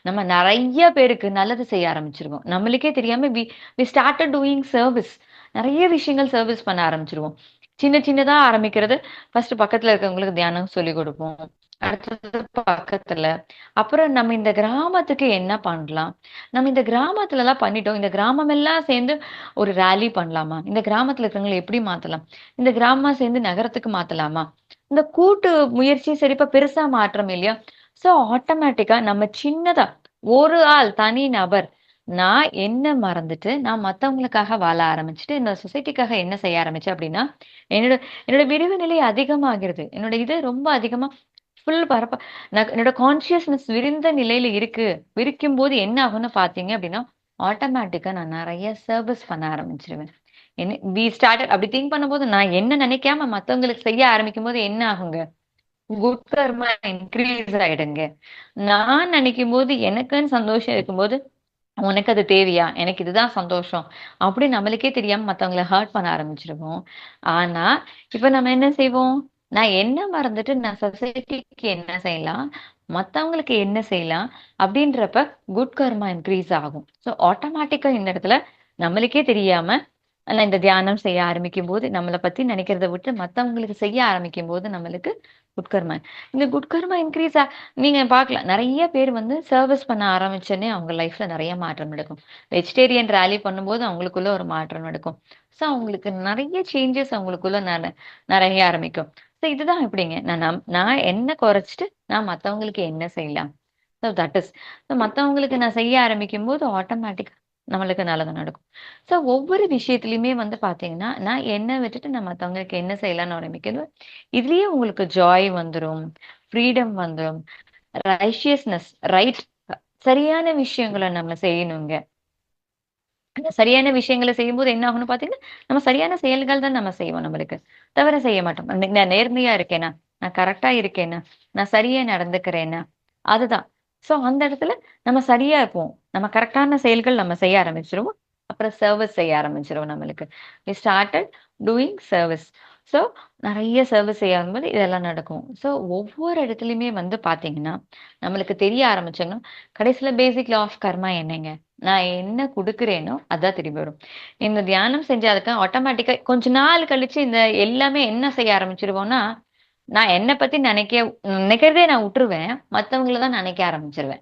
S2: நம்ம நெறைய பேருக்கு நல்லது செய்ய ஆரம்பிச்சுருவோம். நம்மளுக்கே தெரியாம வி ஸ்டார்ட்டட் டூயிங் சர்விஸ். நெறைய விஷயங்கள் சர்விஸ் பண்ண ஆரம்பிச்சுருவோம். சின்ன சின்னதா ஆரம்பிக்கிறது, ஃபர்ஸ்ட்டு பக்கத்துல இருக்கவங்களுக்கு தியானம் சொல்லிக் குடுப்போம். அடுத்தது பக்கத்துல. அப்புறம் நம்ம இந்த கிராமத்துக்கு என்ன பண்ணலாம்? நம்ம இந்த கிராமத்துலலாம் பண்ணிட்டோம். இந்த கிராமமெல்லாம் சேர்ந்து ஒரு ராலி பண்ணலாமா? இந்த கிராமத்துல இருக்கிறவங்கள எப்படி மாத்தலாம்? இந்த கிராமமா சேர்ந்து நகரத்துக்கு மாத்தலாமா? இந்த கூட்டு முயற்சி சரி இப்ப பெருசா மாற்றம் இல்லையா? ஸோ ஆட்டோமேட்டிக்கா நம்ம சின்னதா ஒரு ஆள், தனி நபர் நான் என்ன மறந்துட்டு, நான் மத்தவங்களுக்காக வாழ ஆரம்பிச்சுட்டு, இந்த சொசைட்டிக்காக என்ன செய்ய ஆரம்பிச்சேன் அப்படின்னா, என்னோட என்னோட விரிவு நிலை அதிகமாகிறது. என்னோட இது ரொம்ப அதிகமா ஃபுல் பரப்ப நான் என்னோட கான்ஷியஸ்னஸ் விரிந்த நிலையில இருக்கு. விரிக்கும்போது என்ன ஆகும்னு பார்த்தீங்க அப்படின்னா, ஆட்டோமேட்டிக்கா நான் நெறைய சர்விஸ் பண்ண ஆரம்பிச்சுருவேன். ஸ்டார்ட்டட் அப்படி திங்க் பண்ணும்போது, நான் என்ன நினைக்காம மத்தவங்களுக்கு செய்ய ஆரம்பிக்கும்போது என்ன ஆகுங்க? குட் கர்மா இன்கிரீஸ் ஆயிடுங்க. நான் நினைக்கும்போது, எனக்குன்னு சந்தோஷம் இருக்கும்போது, "உனக்கு அது தேவையா? எனக்கு இதுதான் சந்தோஷம்." அப்படி நம்மளுக்கே தெரியாம மத்தவங்கள ஹர்ட் பண்ண ஆரம்பிச்சுருவோம். ஆனா, இப்ப நம்ம என்ன செய்வோம்? நான் என்ன மறந்துட்டு நான் சொசைட்டிக்கு என்ன செய்யலாம்? மத்தவங்களுக்கு என்ன செய்யலாம்? அப்படின்றப்ப குட் கர்மா இன்கிரீஸ் ஆகும். ஸோ ஆட்டோமேட்டிக்கா இந்த இடத்துல நம்மளுக்கே தெரியாம நான் இந்த தியானம் செய்ய ஆரம்பிக்கும்போது, நம்மள பத்தி நினைக்கிறத விட்டு மத்தவங்களுக்கு செய்ய ஆரம்பிக்கும்போது நம்மளுக்கு குட்கர்மா. இந்த குட்கர்மா இன்கிரீஸ் நீங்க பார்க்கலாம். நெறைய பேர் வந்து சர்விஸ் பண்ண ஆரம்பிச்சோனே அவங்க லைஃப்ல நெறைய மாற்றம் நடக்கும். வெஜிடேரியன் ராலி பண்ணும்போது அவங்களுக்குள்ள ஒரு மாற்றம் நடக்கும். ஸோ அவங்களுக்கு நெறைய சேஞ்சஸ் அவங்களுக்குள்ள நெறைய ஆரம்பிக்கும். ஸோ இதுதான் எப்படிங்க, நான் என்ன குறைச்சுட்டு நான் மத்தவங்களுக்கு என்ன செய்யலாம்? ஸோ தட் இஸ் மத்தவங்களுக்கு நான் செய்ய ஆரம்பிக்கும்போது ஆட்டோமேட்டிக்கா நம்மளுக்கு நல்லது நடக்கும். ஸோ ஒவ்வொரு விஷயத்திலயுமே வந்து பார்த்தீங்கன்னா, நான் என்ன விட்டுட்டு நான் மத்தவங்களுக்கு என்ன செய்யலாம்னு ஆரம்பிக்கிறது, இதுலயே உங்களுக்கு ஜாய் வந்துரும். ஃப்ரீடம் வந்துரும். ரைஷியஸ்னஸ் ரைட் சரியான விஷயங்கள நம்ம செய்யணுங்க. அந்த சரியான விஷயங்கள செய்யும்போது என்ன ஆகும்னு பார்த்தீங்கன்னா, நம்ம சரியான செயல்கள் தான் நம்ம செய்வோம் நம்மளுக்கு. தவறு செய்ய மாட்டோம். நான் நேர்மையா இருக்கேனா? நான் கரெக்ட்டா இருக்கேனா? நான் சரியா நடந்துக்கிறேனா? அதுதான். ஸோ அந்த இடத்துல நம்ம சரியா இருப்போம். நம்ம கரெக்ட்டான செயல்கள் நம்ம செய்ய ஆரம்பிச்சுருவோம். அப்புறம் சர்விஸ் செய்ய ஆரம்பிச்சுருவோம் நம்மளுக்கு. We started doing service. So நெறைய சர்விஸ் செய்யும்போது இதெல்லாம் நடக்கும். ஸோ ஒவ்வொரு இடத்துலயுமே வந்து பார்த்தீங்கன்னா, நம்மளுக்கு தெரிய ஆரம்பிச்சோன்னா, கடைசியில பேசிக் லா ஆஃப் கர்மா என்னங்க? நான் என்ன குடுக்குறேனோ, அதான் திரும்பி வரும். இந்த தியானம் செஞ்சதுக்கு ஆட்டோமேட்டிக்கா கொஞ்ச நாள் கழிச்சு இந்த எல்லாமே என்ன செய்ய ஆரம்பிச்சுருவோம்னா, நான் என்ன பத்தி நினைக்கிறதே நான் உட்டுருவேன். மத்தவங்கள தான் நினைக்க ஆரம்பிச்சுருவேன்.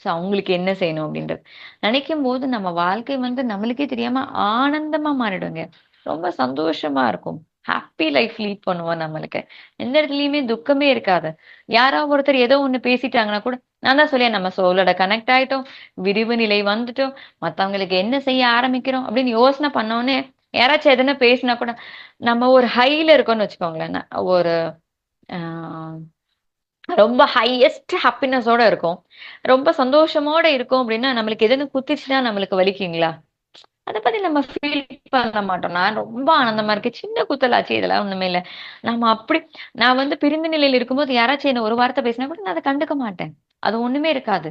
S2: ஸோ அவங்களுக்கு என்ன செய்யணும் அப்படின்றது. நினைக்கும்போது நம்ம வாழ்க்கை வந்து நம்மளுக்கே தெரியாம ஆனந்தமா மாறிடுங்க. ரொம்ப சந்தோஷமா இருக்கும். ஹாப்பி லைஃப் லீட் பண்ணுவோம் நம்மளுக்கு. எந்த இடத்துலயுமே துக்கமே இருக்காது. யாரோ ஒருத்தர் ஏதோ ஒண்ணு பேசிட்டாங்கன்னா கூட, நான் தான் சொல்லியேன், நம்ம சோலோட கனெக்ட் ஆயிட்டோம், விரிவு நிலை வந்துட்டோம், மத்தவங்களுக்கு என்ன செய்ய ஆரம்பிக்கிறோம் அப்படின்னு யோசனை பண்ணோன்னே, யாராச்சும் எதனா பேசினா கூட நம்ம ஒரு ஹைல இருக்கோம்னு வச்சுக்கோங்களேன். ஒரு ஆ ரொம்ப ஹையஸ்ட் ஹாப்பினஸோட இருக்கோம். ரொம்ப சந்தோஷமோட இருக்கோம் அப்படின்னா, நம்மளுக்கு எதுன்னு குத்துச்சுன்னா நம்மளுக்கு வலிக்குங்களா? அத பத்தி நம்ம ஃபீல் பண்ண மாட்டோம். நான் ரொம்ப ஆனந்தமா இருக்கேன். சின்ன குத்தலாச்சு இதெல்லாம் ஒண்ணுமே இல்ல. நம்ம அப்படி நான் வந்து பிரிந்த நிலையில இருக்கும்போது யாராச்சும் என்ன ஒரு வார்த்தை பேசினா கூட நான் அத கண்டுக்க மாட்டேன். அது ஒண்ணுமே இருக்காது.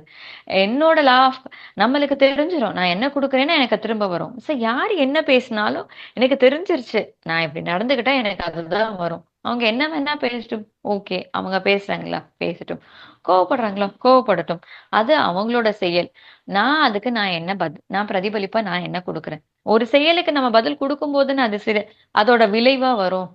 S2: என்னோட லா ஆஃப் நம்மளுக்கு தெரிஞ்சிரும். நான் என்ன குடுக்குறேன்னா எனக்கு திரும்ப வரும். யாரு என்ன பேசினாலும் எனக்கு தெரிஞ்சிருச்சு. நான் இப்படி நடந்துக்கிட்டா எனக்கு அதுதான் வரும். அவங்க என்ன வேணா பேசட்டும். ஓகே. அவங்க பேசுறாங்களா? பேசட்டும். கோவப்படுறாங்களா? கோவப்படட்டும். அது அவங்களோட செயல். நான் என்ன நான் பிரதிபலிப்பா நான் என்ன குடுக்குறேன்? ஒரு செயலுக்கு நம்ம பதில் குடுக்கும்போதுன்னு அது அதோட விளைவா வரும்.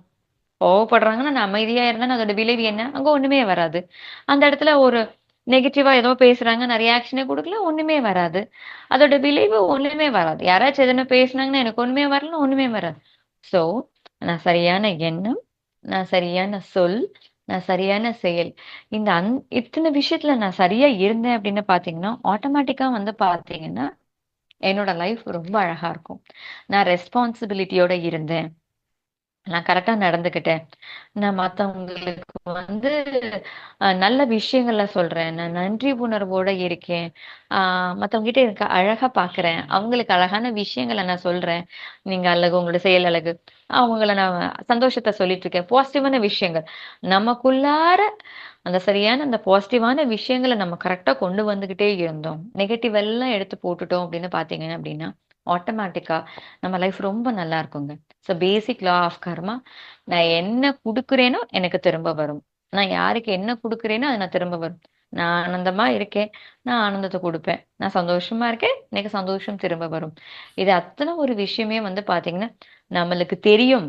S2: கோவப்படுறாங்கன்னா, நான் அமைதியா இருந்தேன்னா, அதோட விளைவு என்ன? அங்க ஒண்ணுமே வராது. அந்த இடத்துல ஒரு நெகட்டிவா ஏதோ பேசுறாங்க, நான் ரியாக்ஷனே குடுக்கல, ஒண்ணுமே வராது. அதோட விளைவு ஒண்ணுமே வராது. யாராச்சும் எதனா பேசுனாங்கன்னா, எனக்கு ஒண்ணுமே வரலன்னா, ஒண்ணுமே வராது. ஸோ, நான் சரியான எண்ணம், நான் சரியான சொல், நான் சரியான செயல். இந்த இத்தன விஷயத்துல நான் சரியா இருந்தேன் அப்படின்னு பார்த்தீங்கன்னா, ஆட்டோமேட்டிக்கா வந்து பார்த்தீங்கன்னா, என்னோட லைஃப் ரொம்ப அழகா இருக்கும். நான் ரெஸ்பான்சிபிலிட்டியோட இருந்தேன். நான் கரெக்ட்டா நடந்துக்கிட்டேன். நான் மத்தவங்களுக்கு வந்து நல்ல விஷயங்கள சொல்றேன். நான் நன்றி உணர்வோட இருக்கேன். ஆ மத்தவங்ககிட்ட இருக்க அழகா பார்க்குறேன். அவங்களுக்கு அழகான விஷயங்கள நான் சொல்றேன். நீங்க அழகு, உங்களோட செயல் அழகு. அவங்கள நான் சந்தோஷத்த சொல்லிட்டு இருக்கேன். பாசிட்டிவான விஷயங்கள். நமக்குள்ளார அந்த சரியான அந்த பாசிட்டிவான விஷயங்கள நம்ம கரெக்ட்டா கொண்டு வந்துகிட்டே இருந்தோம். நெகட்டிவ் எல்லாம் எடுத்து போட்டுட்டோம் அப்படின்னு பார்த்தீங்க அப்படின்னா, ஆட்டோமேட்டிக்கா நம்ம லைஃப் ரொம்ப நல்லா இருக்குங்க. பேசிக் லா ஆஃப் கர்மா. நான் என்ன குடுக்குறேனோ எனக்கு திரும்ப வரும். நான் யாருக்கு என்ன குடுக்குறேனோ அது நான் திரும்ப வரும். நான் ஆனந்தமா இருக்கேன். நான் ஆனந்தத்த குடுப்பேன். நான் சந்தோஷமா இருக்கேன். எனக்கு சந்தோஷம் திரும்ப வரும். இது அத்தன ஒரு விஷயமே வந்து பார்த்தீங்கன்னா, நம்மளுக்கு தெரியும்.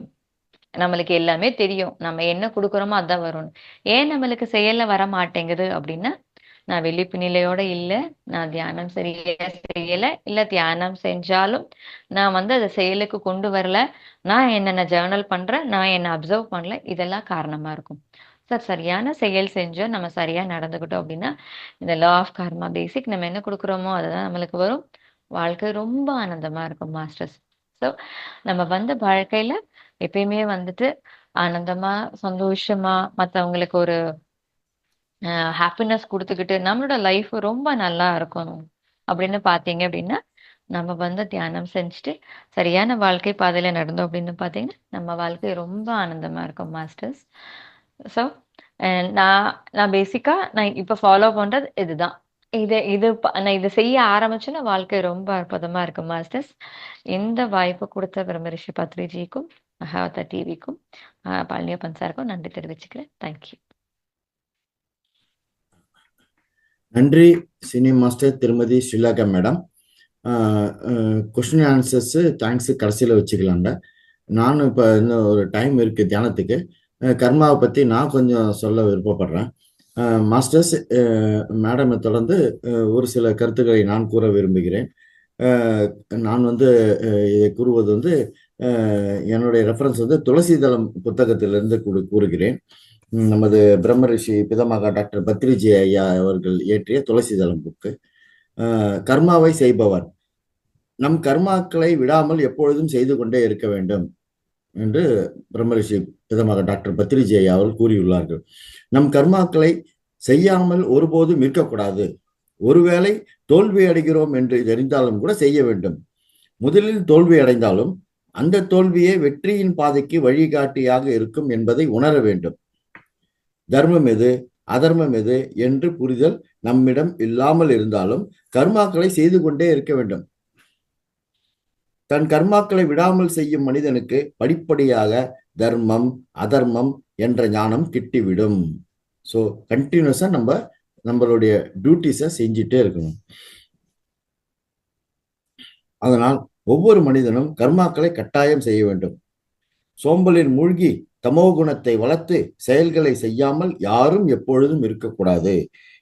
S2: நம்மளுக்கு எல்லாமே தெரியும். நம்ம என்ன குடுக்குறோமோ அதான் வரும்னு. ஏன் நம்மளுக்கு செயல்ல வரமாட்டேங்குது அப்டின்னா, நான் விழிப்பு நிலையோட இல்ல. நான் தியானம் சரியா செய்யல. இல்ல தியானம் செஞ்சாலும், நான் வந்து அத செயலுக்கு கொண்டு வரல. நான் என்னென்ன ஜர்னல் பண்றேன். நான் என்ன அப்சர்வ் பண்ணல. இதெல்லாம் காரணமா இருக்கும். சரியான செயல் செஞ்சோம். நம்ம சரியா நடந்துக்கிட்டோம் அப்டின்னா, இந்த லா ஆஃப் கர்மா பேசிக் நம்ம என்ன குடுக்குறோமோ, அதுதான் நம்மளுக்கு வரும். வாழ்க்கை ரொம்ப ஆனந்தமா இருக்கும் மாஸ்டர்ஸ். ஸோ, நம்ம வந்து வாழ்க்கையில எப்பயுமே வந்துட்டு ஆனந்தமா, சந்தோஷமா மத்தவங்களுக்கு ஒரு ஹாப்பினஸ் குடுத்துக்கிட்டு, நம்மளோட லைஃப் ரொம்ப நல்லா இருக்கணும். அப்படின்னு பார்த்தீங்க அப்படின்னா, நம்ம வந்து தியானம் செஞ்சுட்டு, சரியான வாழ்க்கை பாதையில நடந்தோம் அப்படின்னு பார்த்தீங்கன்னா, நம்ம வாழ்க்கை ரொம்ப ஆனந்தமா இருக்கும் மாஸ்டர்ஸ். ஸோ, அ நான் நான் பேசிக்கா நான் இப்ப ஃபாலோ பண்றது இதுதான். நான் இத செய்ய ஆரம்பிச்சேன்னா, வாழ்க்கை ரொம்ப அற்புதமா இருக்கு மாஸ்டர்ஸ். இந்த வாய்ப்பு குடுத்த பிரம்மரிஷி பத்ரிஜிக்கும், மகாவதா டிவிக்கும், பழனியப்பன் சாருக்கும் நன்றி தெரிவிச்சுக்கிறேன். Thank you.
S1: நன்றி சினி மாஸ்டர் திருமதி Srilekha madam. Question answers thanks கடைசியில் வச்சுக்கலாங்க. நானும் இப்போ இன்னும் ஒரு டைம் இருக்கு தியானத்துக்கு. கர்மாவை பற்றி நான் கொஞ்சம் சொல்ல விருப்பப்படுறேன். மாஸ்டர்ஸ், மேடமை தொடர்ந்து ஒரு சில கருத்துக்களை நான் கூற விரும்புகிறேன். நான் வந்து இதை கூறுவது வந்து என்னுடைய ரெஃபரன்ஸ் வந்து துளசிதளம் புத்தகத்திலிருந்து கூறுகிறேன். நமது பிரம்ம ரிஷி பிதமகா டாக்டர் பத்ரிஜி ஐயா அவர்கள் இயற்றிய துளசிதளம் புக்கு. கர்மாவை செய்பவர் நம் கர்மாக்களை விடாமல் எப்பொழுதும் செய்து கொண்டே இருக்க வேண்டும் என்று பிரம்மரிஷி பிதமக டாக்டர் பத்ரிஜி ஐயா அவர்கள் கூறியுள்ளார்கள். நம் கர்மாக்களை செய்யாமல் ஒருபோதும் இருக்கக்கூடாது. ஒருவேளை தோல்வி அடைகிறோம் என்று தெரிந்தாலும் கூட செய்ய வேண்டும். முதலில் தோல்வி அடைந்தாலும் அந்த தோல்வியே வெற்றியின் பாதைக்கு வழிகாட்டியாக இருக்கும் என்பதை உணர வேண்டும். தர்மம் எது, அதர்மம் எது என்று புரிதல் நம்மிடம் இல்லாமல் இருந்தாலும் கர்மாக்களை செய்து கொண்டே இருக்க வேண்டும். தன் கர்மாக்களை விடாமல் செய்யும் மனிதனுக்கு படிப்படியாக தர்மம் அதர்மம் என்ற ஞானம் கிட்டிவிடும். ஸோ கண்டினியூஸா நம்மளுடைய டியூட்டிஸை செஞ்சுட்டே இருக்கணும். அதனால் ஒவ்வொரு மனிதனும் கர்மாக்களை கட்டாயம் செய்ய வேண்டும். சோம்பலில் மூழ்கி தமோ குணத்தை வளர்த்து செயல்களை செய்யாமல் யாரும் எப்பொழுதும் இருக்கக்கூடாது.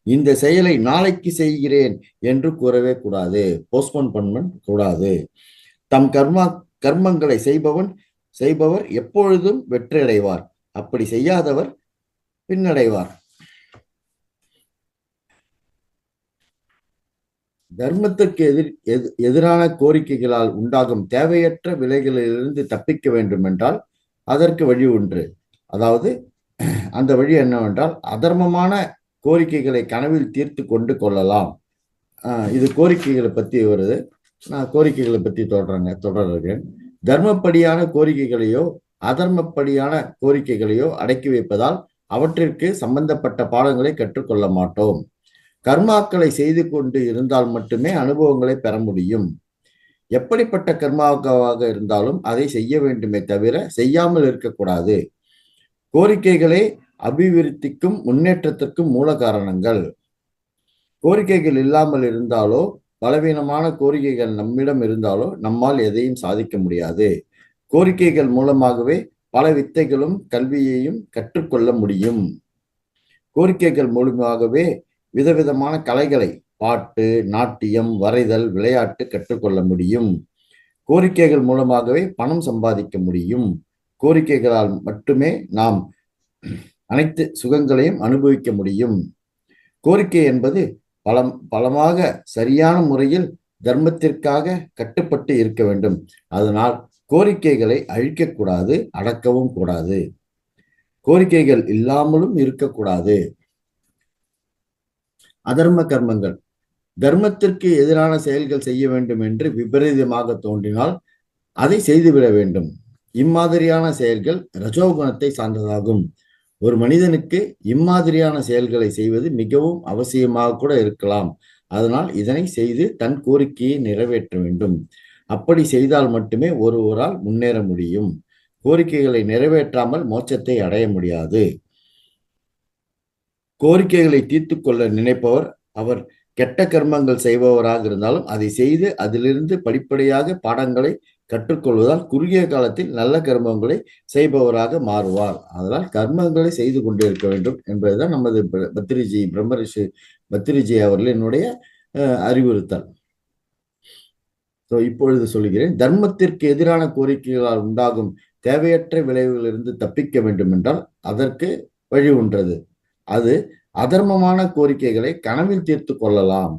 S1: இந்த செயலை நாளைக்கு செய்கிறேன் என்று கூறவே கூடாது. போஸ்ட்போன் பண்ண கூடாது. தம் கர்மங்களை செய்பவர் எப்பொழுதும் வெற்றியடைவார். அப்படி செய்யாதவர் பின்னடைவார். தர்மத்திற்கு எதிரான கோரிக்கைகளால் உண்டாகும் தேவையற்ற விலைகளிலிருந்து தப்பிக்க வேண்டும் என்றால் அதற்கு வழி ஒன்று. அதாவது அந்த வழி என்னவென்றால் அதர்மமான கோரிக்கைகளை கனவில் தீர்த்து கொண்டு கொள்ளலாம். இது கோரிக்கைகளை பத்தி வருது. நான் கோரிக்கைகளை பத்தி தொடர்கிறேன். தர்மப்படியான கோரிக்கைகளையோ அதர்மப்படியான கோரிக்கைகளையோ அடக்கி வைப்பதால் அவற்றிற்கு சம்பந்தப்பட்ட பாடங்களை கற்றுக்கொள்ள மாட்டோம். கர்மாக்களை செய்து கொண்டு இருந்தால் மட்டுமே அனுபவங்களை பெற முடியும். எப்படிப்பட்ட கர்மாவாக இருந்தாலும் அதை செய்ய வேண்டுமே தவிர செய்யாமல் இருக்கக்கூடாது. கோரிக்கைகளே அபிவிருத்திக்கும் முன்னேற்றத்திற்கும் மூல காரணங்கள். கோரிக்கைகள் இல்லாமல் இருந்தாலோ பலவீனமான கோரிக்கைகள் நம்மிடம் இருந்தாலோ நம்மால் எதையும் சாதிக்க முடியாது. கோரிக்கைகள் மூலமாகவே பல வித்தைகளும் கல்வியையும் கற்றுக்கொள்ள முடியும். கோரிக்கைகள் மூலமாகவே விதவிதமான கலைகளை, பாட்டு, நாட்டியம், வரைதல், விளையாட்டு கற்றுக்கொள்ள முடியும். கோரிக்கைகள் மூலமாகவே பணம் சம்பாதிக்க முடியும். கோரிக்கைகளால் மட்டுமே நாம் அனைத்து சுகங்களையும் அனுபவிக்க முடியும். கோரிக்கை என்பது பலமாக சரியான முறையில் தர்மத்திற்காக கட்டுப்பட்டு இருக்க வேண்டும். அதனால் கோரிக்கைகளை அழிக்கக்கூடாது, அடக்கவும் கூடாது. கோரிக்கைகள் இல்லாமலும் இருக்கக்கூடாது. அதர்ம கர்மங்கள். தர்மத்திற்கு எதிரான செயல்கள் செய்ய வேண்டும் என்று விபரீதமாக தோன்றினால் அதை செய்துவிட வேண்டும். இம்மாதிரியான செயல்கள் ரஜோகுணத்தை சார்ந்ததாகும். ஒரு மனிதனுக்கு இம்மாதிரியான செயல்களை செய்வது மிகவும் அவசியமாக கூட இருக்கலாம். அதனால் இதனை செய்து தன் கோரிக்கையை நிறைவேற்ற வேண்டும். அப்படி செய்தால் மட்டுமே ஒருவரால் முன்னேற முடியும். கோரிக்கைகளை நிறைவேற்றாமல் மோட்சத்தை அடைய முடியாது. கோரிக்கைகளை தீர்த்து கொள்ள நினைப்பவர் அவர் கெட்ட கர்மங்கள் செய்பவராக இருந்தாலும் அதை செய்து அதிலிருந்து படிப்படியாக பாடங்களை கற்றுக்கொள்வதால் குறுகிய காலத்தில் நல்ல கர்மங்களை செய்பவராக மாறுவார். அதனால் கர்மங்களை செய்து கொண்டே இருக்க வேண்டும் என்பதுதான் நமது பிரம்மரிஷி பத்திரிஜி அவர்களினுடைய அறிவுறுத்தல். இப்பொழுது சொல்கிறேன். தர்மத்திற்கு எதிரான கோரிக்கைகளால் உண்டாகும் தேவையற்ற விளைவுகளிலிருந்து தப்பிக்க வேண்டும் என்றால் அதற்கு வழி ஒன்றது. அது அதர்மமான கோரிக்கைகளை கனவில் தீர்த்து கொள்ளலாம்.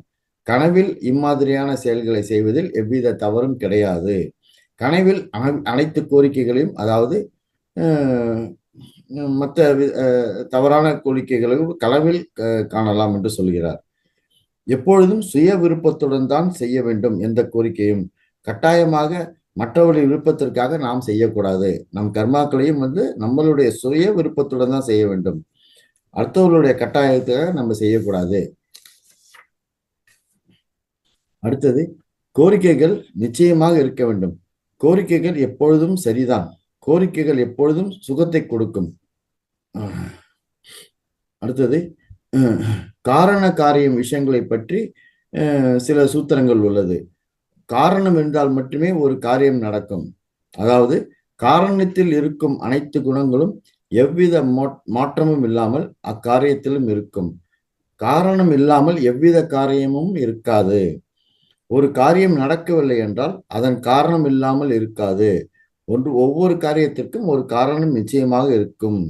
S1: கனவில் இம்மாதிரியான செயல்களை செய்வதில் எவ்வித தவறும் கிடையாது. கனவில் அனைத்து கோரிக்கைகளையும், அதாவது மற்ற தவறான கோரிக்கைகளையும் கனவில் காணலாம் என்று சொல்கிறார். எப்பொழுதும் சுய விருப்பத்துடன் தான் செய்ய வேண்டும். எந்த கோரிக்கையும் கட்டாயமாக மற்றவருடைய விருப்பத்திற்காக நாம் செய்யக்கூடாது. நம் கர்மாக்களையும் நம்மளுடைய சுய விருப்பத்துடன் தான் செய்ய வேண்டும். அடுத்தவர்களுடைய கட்டாயத்துக்காக நம்ம செய்யக்கூடாது. அடுத்தது, கோரிக்கைகள் நிச்சயமாக இருக்க வேண்டும். கோரிக்கைகள் எப்பொழுதும் சரிதான். கோரிக்கைகள் எப்பொழுதும் சுகத்தை கொடுக்கும். அடுத்தது, காரண காரியம் விஷயங்களை பற்றி சில சூத்திரங்கள் உள்ளது. காரணம் இருந்தால் மட்டுமே ஒரு காரியம் நடக்கும். அதாவது காரணத்தில் இருக்கும் அனைத்து குணங்களும் எவ்வித மாற்றமும் இல்லாமல் அக்காரியத்திலும் இருக்கும். காரணம் இல்லாமல் எவ்வித காரியமும் இருக்காது. ஒரு காரியம் நடக்கவில்லை என்றால் அதன் காரணம் இல்லாமல் இருக்காது. ஒவ்வொரு காரியத்திற்கும் ஒரு காரணம் நிச்சயமாக இருக்கும்.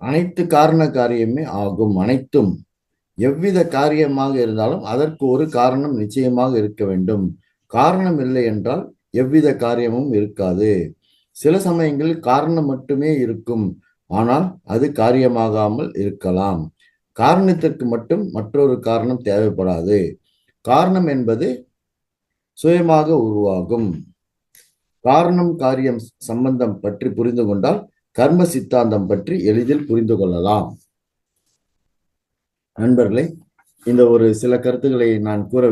S1: அனைத்து காரண காரியமே ஆகும். அனைத்தும் எவ்வித காரியமாக இருந்தாலும் அதற்கு ஒரு காரணம் நிச்சயமாக இருக்க வேண்டும். காரணம் இல்லை என்றால் எவ்வித காரியமும் இருக்காது. சில சமயங்களில் காரணம் மட்டுமே இருக்கும், ஆனால் அது காரியமாகாமல் இருக்கலாம். காரணத்திற்கு மட்டும் மற்றொரு காரணம் தேவைப்படாது. காரணம் என்பது சுயமாக உருவாகும். காரணம் காரியம் சம்பந்தம் பற்றி புரிந்து கொண்டால் கர்ம சித்தாந்தம் பற்றி எளிதில் புரிந்து கொள்ளலாம். நண்பர்களே, இந்த ஒரு சில கருத்துக்களை நான் கூற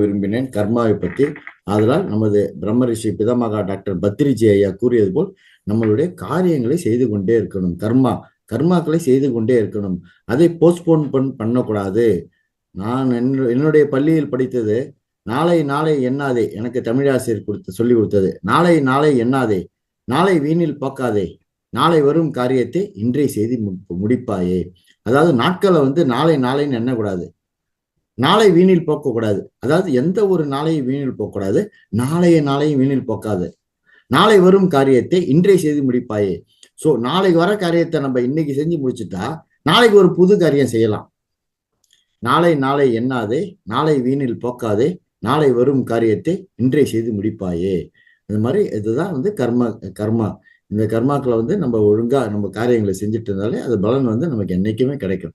S1: விரும்பினேன் கர்மாவை பற்றி. அதனால் நமது பிரம்மரிஷி பிதாமகா டாக்டர் பத்ரிஜி ஐயா கூறியது போல் நம்மளுடைய காரியங்களை செய்து கொண்டே இருக்கணும். கர்மாக்களை செய்து கொண்டே இருக்கணும். அதை போஸ்ட்போன் பண்ணக்கூடாது. நான் என்னுடைய பள்ளியில் படித்தது நாளை எண்ணாதே. எனக்கு தமிழாசிரியர் சொல்லி கொடுத்தது நாளை எண்ணாதே, நாளை வீணில் போக்காதே, நாளை வரும் காரியத்தை இன்றைய செய்தி முடிப்பாயே. அதாவது நாட்களை நாளைன்னு எண்ணக்கூடாது, நாளை வீணில் போக்கக்கூடாது. அதாவது எந்த ஒரு நாளையும் வீணில் போக்கக்கூடாது, நாளையும் வீணில் போக்காது. நாளை வரும் காரியத்தை இன்றைய செய்து முடிப்பாயே. ஸோ நாளைக்கு வர காரியத்தை நம்ம இன்னைக்கு செஞ்சு முடிச்சுட்டா நாளைக்கு ஒரு புது காரியம் செய்யலாம். நாளை நாளை எண்ணாதே, நாளை வீணில் போக்காதே, நாளை வரும் காரியத்தை இன்றே செய்து முடிப்பாயே. இந்த மாதிரி இதுதான் வந்து கர்மா. இந்த கர்மாக்களை வந்து நம்ம ஒழுங்கா நம்ம காரியங்களை செஞ்சுட்டு இருந்தாலே அது பலன் வந்து நமக்கு என்னைக்குமே கிடைக்கும்.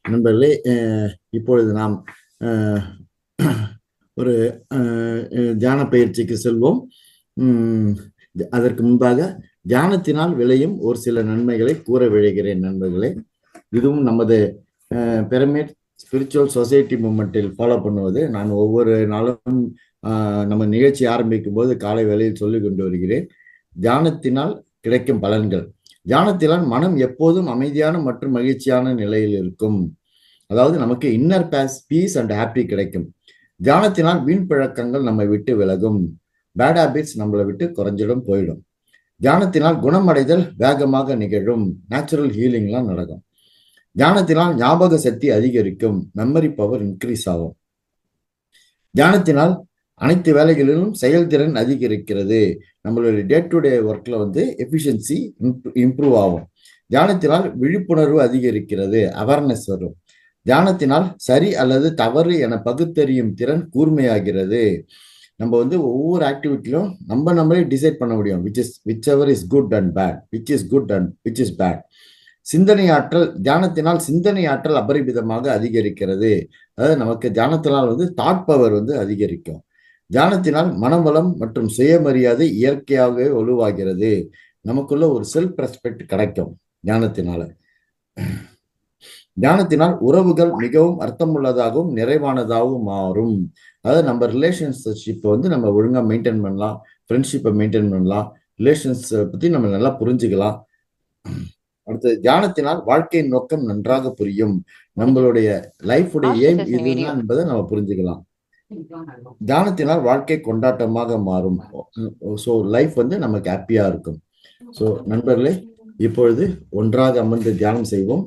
S1: நண்பர்களே, இப்பொழுது நாம் ஒரு தியான பயிற்சிக்கு செல்வோம். அதற்கு முன்பாக தியானத்தினால் விளையும் ஒரு சில நன்மைகளை கூற விழைகிறேன் நண்பர்களே. இதுவும் நமது பிரமிட் ஸ்பிரிச்சுவல் சொசைட்டி மூமெண்டில் ஃபாலோ பண்ணுவது. நான் ஒவ்வொரு நாளும் நம்ம நிகழ்ச்சி ஆரம்பிக்கும் போது காலை வேளையில் சொல்லிக் கொண்டு வருகிறேன். தியானத்தினால் கிடைக்கும் பலன்கள். தியானத்தினால் மனம் எப்போதும் அமைதியான மற்றும் மகிழ்ச்சியான நிலையில் இருக்கும். அதாவது நமக்கு இன்னர் பீஸ் அண்ட் ஹாப்பி கிடைக்கும். தியானத்தினால் வீண் பழக்கங்கள் நம்மை விட்டு விலகும். பேட் ஹாபிட்ஸ் நம்மளை விட்டு குறைஞ்சிடும், போயிடும். தியானத்தினால் குணமடைதல் வேகமாக நிகழும். நேச்சுரல் ஹீலிங்லாம் நடக்கும். தியானத்தினால் ஞாபக சக்தி அதிகரிக்கும். மெமரி பவர் இன்க்ரீஸ் ஆகும். தியானத்தினால் அனைத்து வேலைகளிலும் செயல்திறன் அதிகரிக்கிறது. நம்மளுடைய டே டு டே ஒர்க்ல வந்து எஃபிஷியன்சி இம்ப்ரூவ் ஆகும். தியானத்தினால் விழிப்புணர்வு அதிகரிக்கிறது, அவேர்னஸ் வரும். தியானத்தினால் சரி அல்லது தவறு என பகுத்தறியும் திறன் கூர்மையாகிறது. நம்ம வந்து ஒவ்வொரு ஆக்டிவிட்டிலும் நம்மளே டிசைட் பண்ண முடியும். Whichever is good and bad, which is good and which is bad. சிந்தனை ஆற்றல். தியானத்தினால் சிந்தனை ஆற்றல் அபரிமிதமாக அதிகரிக்கிறது. அதாவது நமக்கு தியானத்தினால் வந்து தாட் பவர் வந்து அதிகரிக்கும். தியானத்தினால் மனவளம் மற்றும் சுயமரியாதை இயற்கையாகவே வலுவாகிறது. நமக்குள்ள ஒரு செல்ஃப் ரெஸ்பெக்ட் கிடைக்கும் தியானத்தினால. தியானத்தினால் உறவுகள் மிகவும் அர்த்தமுள்ளதாகவும் நிறைவானதாகவும் மாறும். அதாவது நம்ம ரிலேஷன்ஷிப்பை வந்து நம்ம ஒழுங்கா மெயின்டைன் பண்ணலாம், ஃப்ரெண்ட்ஷிப்பை மெயின்டைன் பண்ணலாம், ரிலேஷன்ஸ் பத்தி நம்ம நல்லா புரிஞ்சுக்கலாம். அடுத்து, தியானத்தினால் வாழ்க்கையின் நோக்கம் நன்றாக புரியும். நம்மளுடைய லைஃபுடைய எய்ம் இதுதான் என்பதை நம்ம புரிஞ்சுக்கலாம். தியானத்தினால் வாழ்க்கை கொண்டாட்டமாக மாறும். ஸோ லைஃப் வந்து நமக்கு ஹாப்பியா இருக்கும். ஸோ நண்பர்களே, இப்பொழுது ஒன்றாக அமர்ந்து தியானம் செய்வோம்.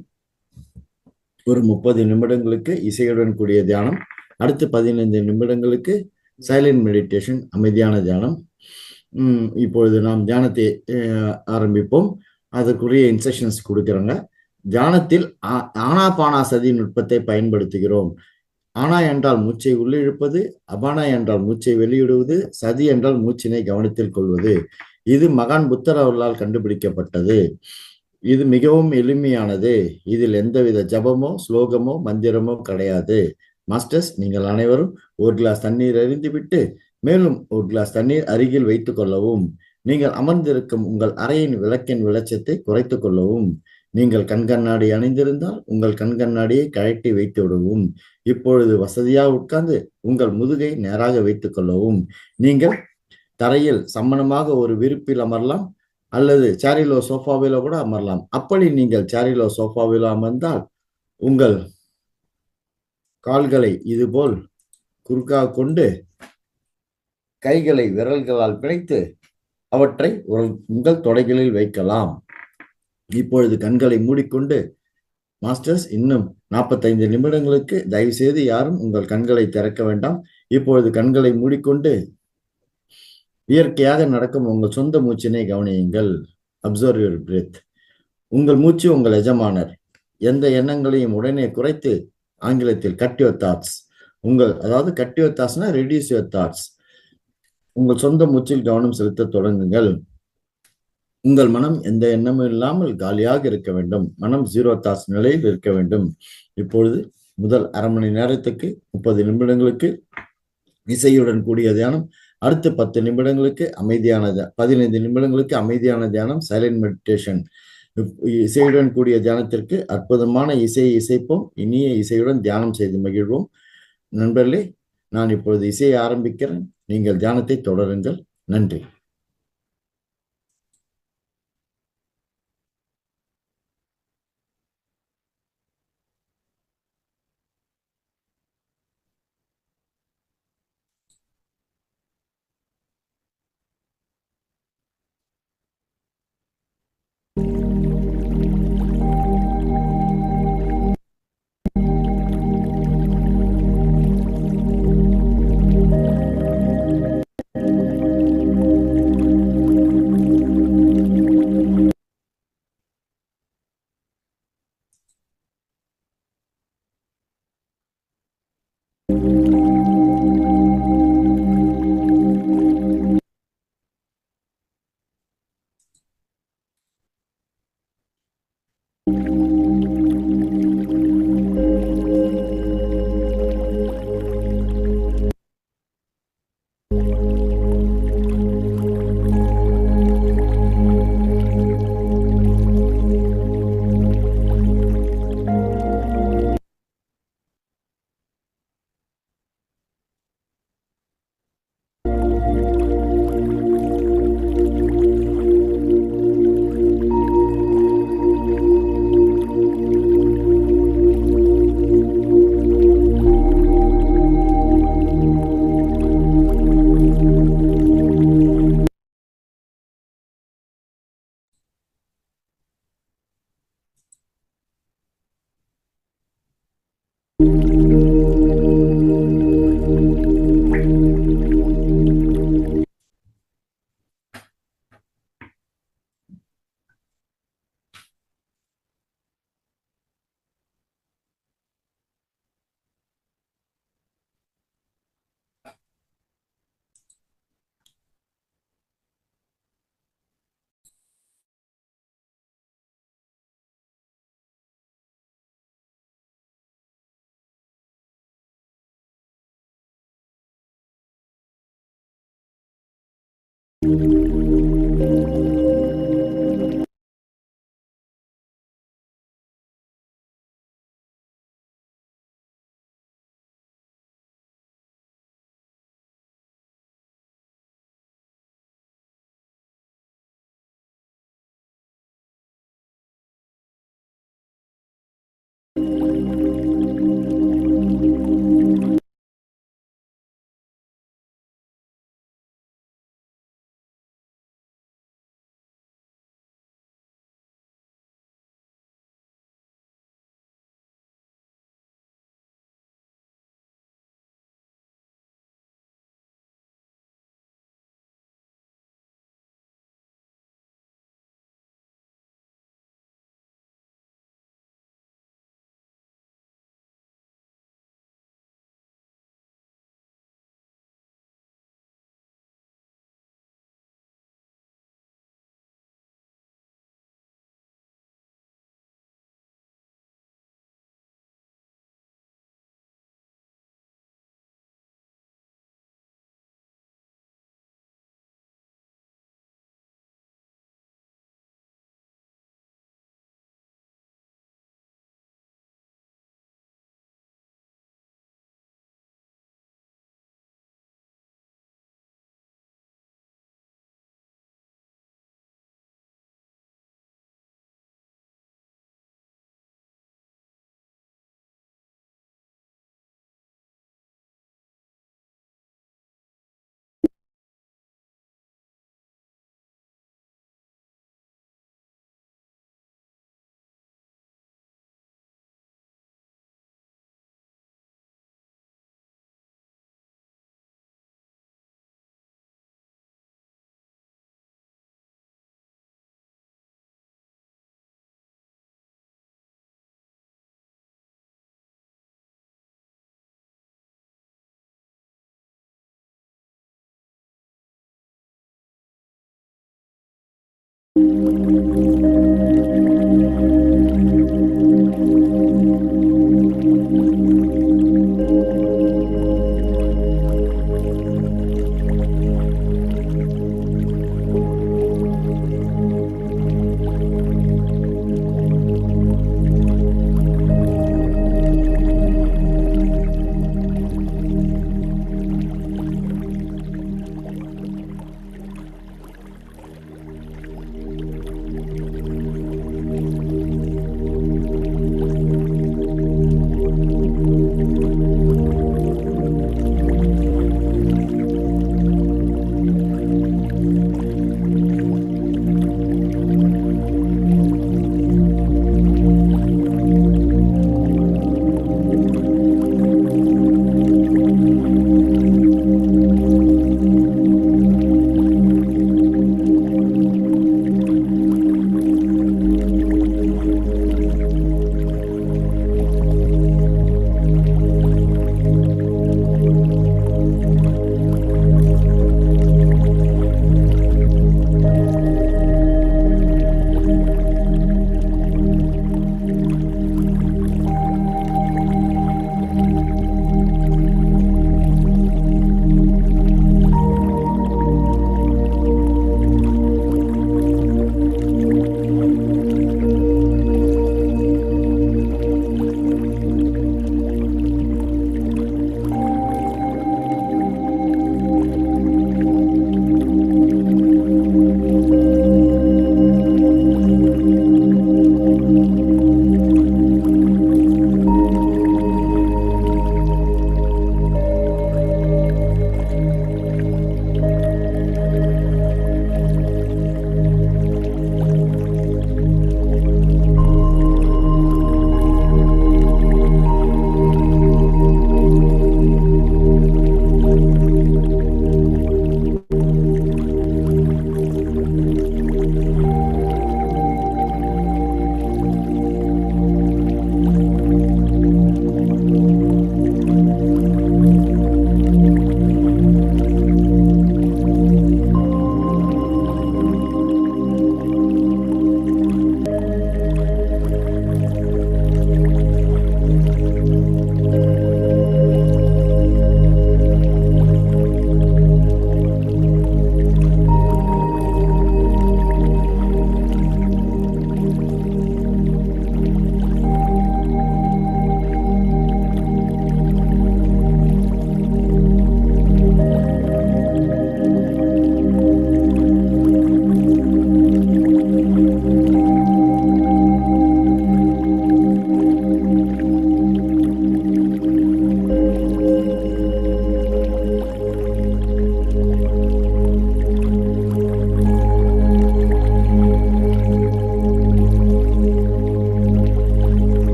S1: ஒரு 30 நிமிடங்களுக்கு இசையுடன் கூடிய தியானம். அடுத்து 15 நிமிடங்களுக்கு சைலண்ட் மெடிடேஷன், அமைதியான தியானம். இப்பொழுது நாம் தியானத்தை ஆரம்பிப்போம். அதற்குரிய இன்ஸ்ட்ரக்ஷன்ஸ் கொடுக்குறாங்க. தியானத்தில் ஆனாபானாசதி நுட்பத்தை பயன்படுத்துகிறோம். ஆனா என்றால் மூச்சை உள்ளிழுப்பது, அபானா என்றால் மூச்சை வெளியிடுவது, சதி என்றால் மூச்சினை கவனத்தில் கொள்வது. இது மகான் புத்தர் அவர்களால் கண்டுபிடிக்கப்பட்டது. இது மிகவும் எளிமையானது. இதில் எந்தவித ஜபமோ ஸ்லோகமோ மந்திரமோ கிடையாது. மாஸ்டர்ஸ், நீங்கள் அனைவரும் ஒரு கிளாஸ் தண்ணீர் அறிந்துவிட்டு மேலும் ஒரு கிளாஸ் தண்ணீர் அருகில் வைத்துக் கொள்ளவும். நீங்கள் அமர்ந்திருக்கும் உங்கள் அறையின் விளக்கின் வெளிச்சத்தை குறைத்துக் கொள்ளவும். நீங்கள் கண்கண்ணாடி அணிந்திருந்தால் உங்கள் கண்கண்ணாடியை கழட்டி வைத்து விடவும். இப்பொழுது வசதியாக உட்கார்ந்து உங்கள் முதுகை நேராக வைத்துக் கொள்ளவும். நீங்கள் தரையில் சமணமாக ஒரு விரிப்பில் அமரலாம் அல்லது சேரிலோ சோஃபாவிலோ கூட அமரலாம். அப்படி நீங்கள் சேரிலோ சோஃபாவிலோ அமர்ந்தால் உங்கள் கால்களை இதுபோல் குறுக்காக கொண்டு கைகளை விரல்களால் பிணைத்து அவற்றை உங்கள் தொடைகளில் வைக்கலாம். இப்பொழுது கண்களை மூடிக்கொண்டு, மாஸ்டர்ஸ், இன்னும் 45 நிமிடங்களுக்கு தயவு செய்து யாரும் உங்கள் கண்களை திறக்க வேண்டாம். இப்பொழுது கண்களை மூடிக்கொண்டு இயற்கையாக நடக்கும் உங்கள் சொந்த மூச்சினை கவனியுங்கள். Observe your breath. உங்கள் மூச்சு உங்கள் எஜமானர். எந்த எண்ணங்களையும் உடனே குறைத்து, ஆங்கிலத்தில் cut your thoughts. Cut your தாட்ஸ்னா ரெடியூஸ் யுவர் தாட்ஸ். உங்கள் சொந்த மூச்சில் கவனம் செலுத்த தொடங்குங்கள். உங்கள் மனம் எந்த எண்ணமும் இல்லாமல் காலியாக இருக்க வேண்டும். மனம் 0 தாட்ஸ் நிலையில் இருக்க வேண்டும். இப்பொழுது முதல் அரை மணி நேரத்துக்கு 30 நிமிடங்களுக்கு இசையுடன் கூடிய தியானம். அடுத்து 10 நிமிடங்களுக்கு அமைதியான 15 நிமிடங்களுக்கு அமைதியான தியானம், சைலண்ட் மெடிடேஷன். இசையுடன் கூடிய தியானத்திற்கு அற்புதமான இசையை இசைப்போம். இனிய இசையுடன் தியானம் செய்து மகிழ்வோம். நண்பர்களே, நான் இப்பொழுது இசையை ஆரம்பிக்கிறேன். நீங்கள் தியானத்தை தொடருங்கள். நன்றி.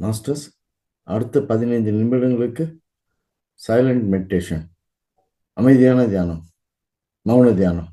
S1: மாஸ்டர்ஸ், அடுத்த 15 நிமிடங்களுக்கு சைலண்ட் மெடிடேஷன், அமைதியான தியானம், மௌன தியானம்.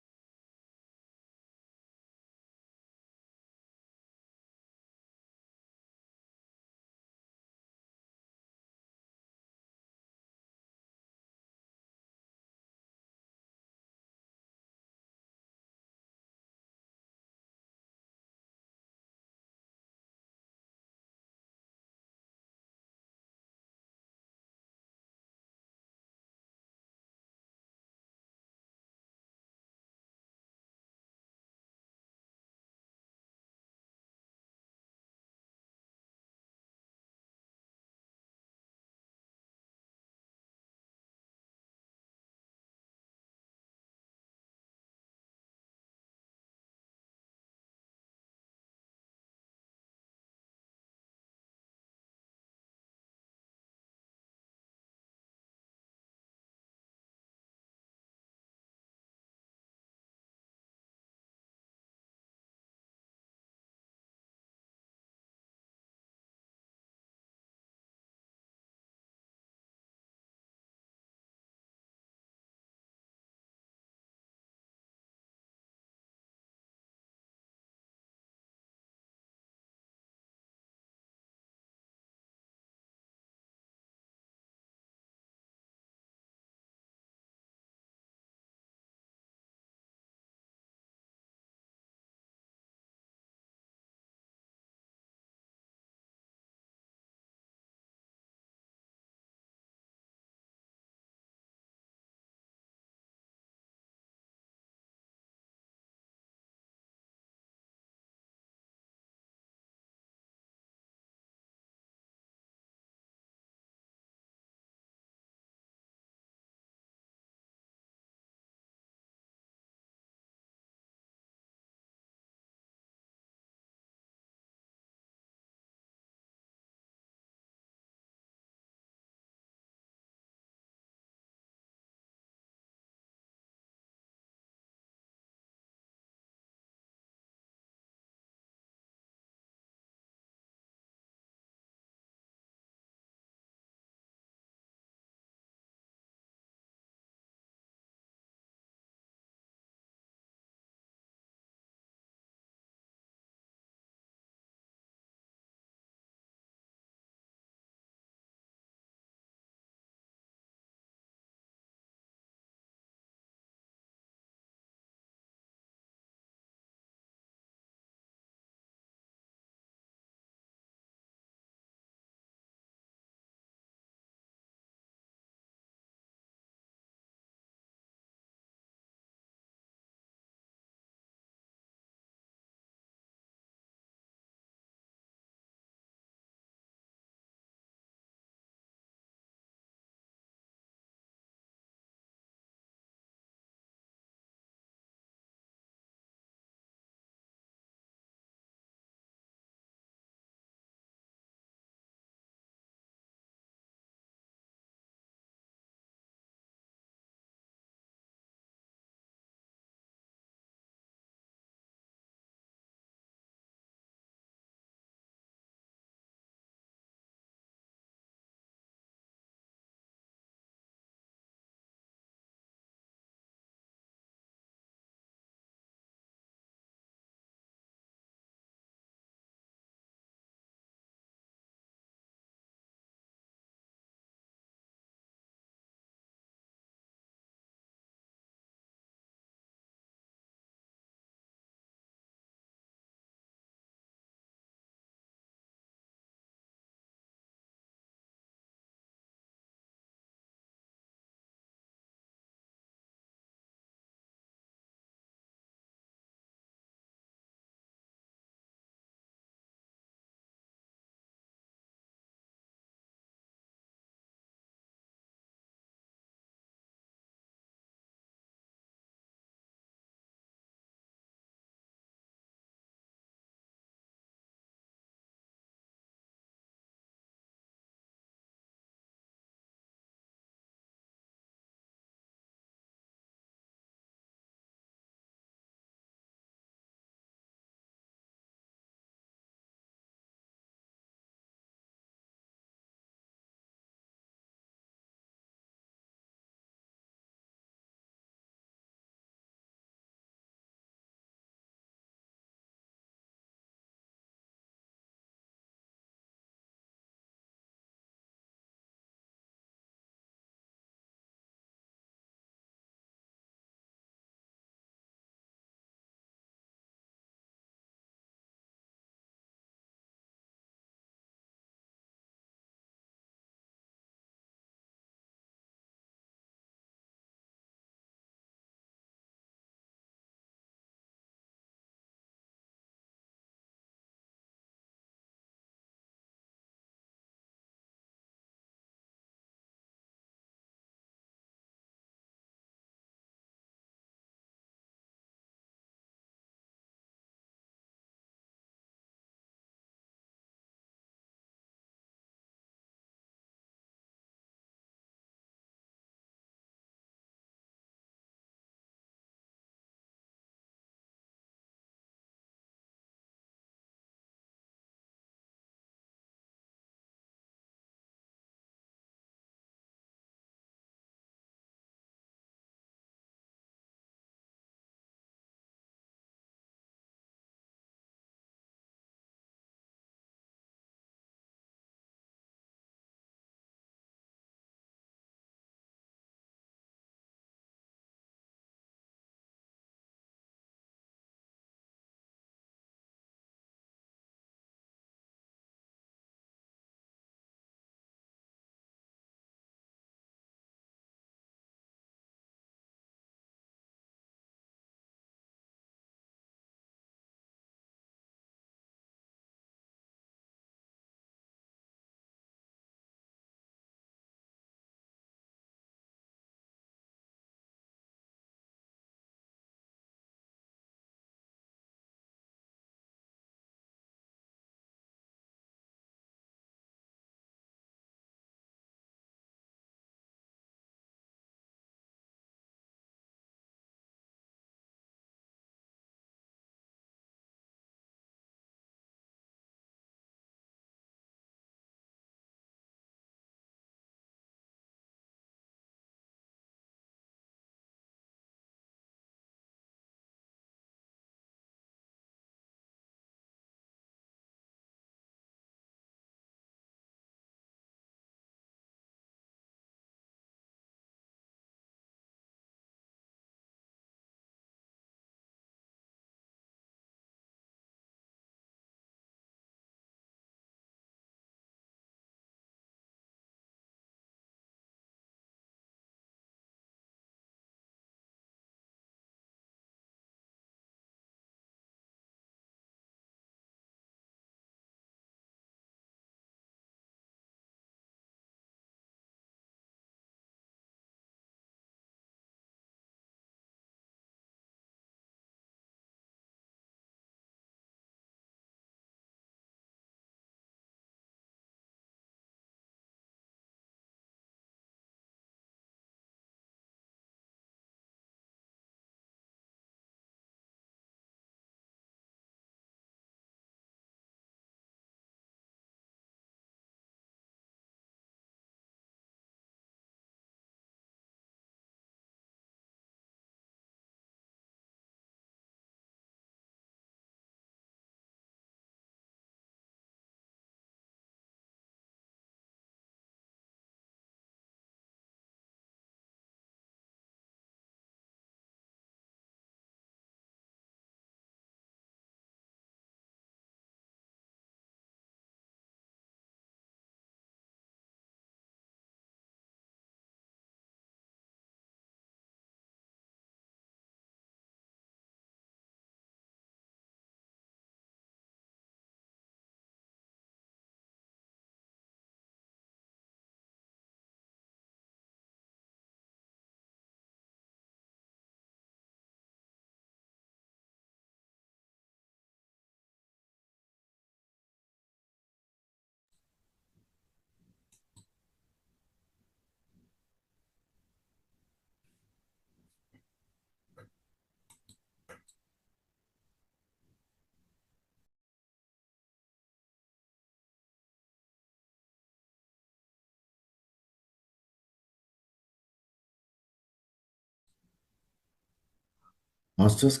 S1: மாஸ்டர்ஸ்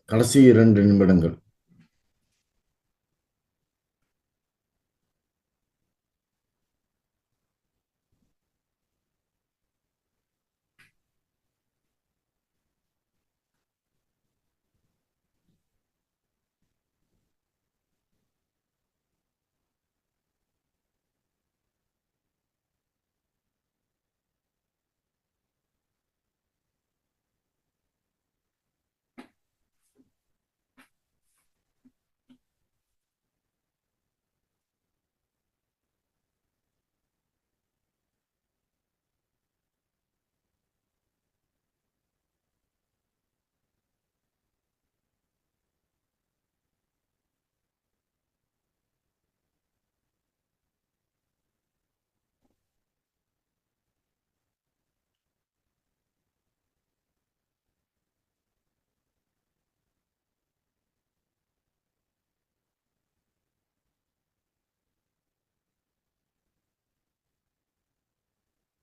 S1: கடைசி 2 நிமிடங்கள்.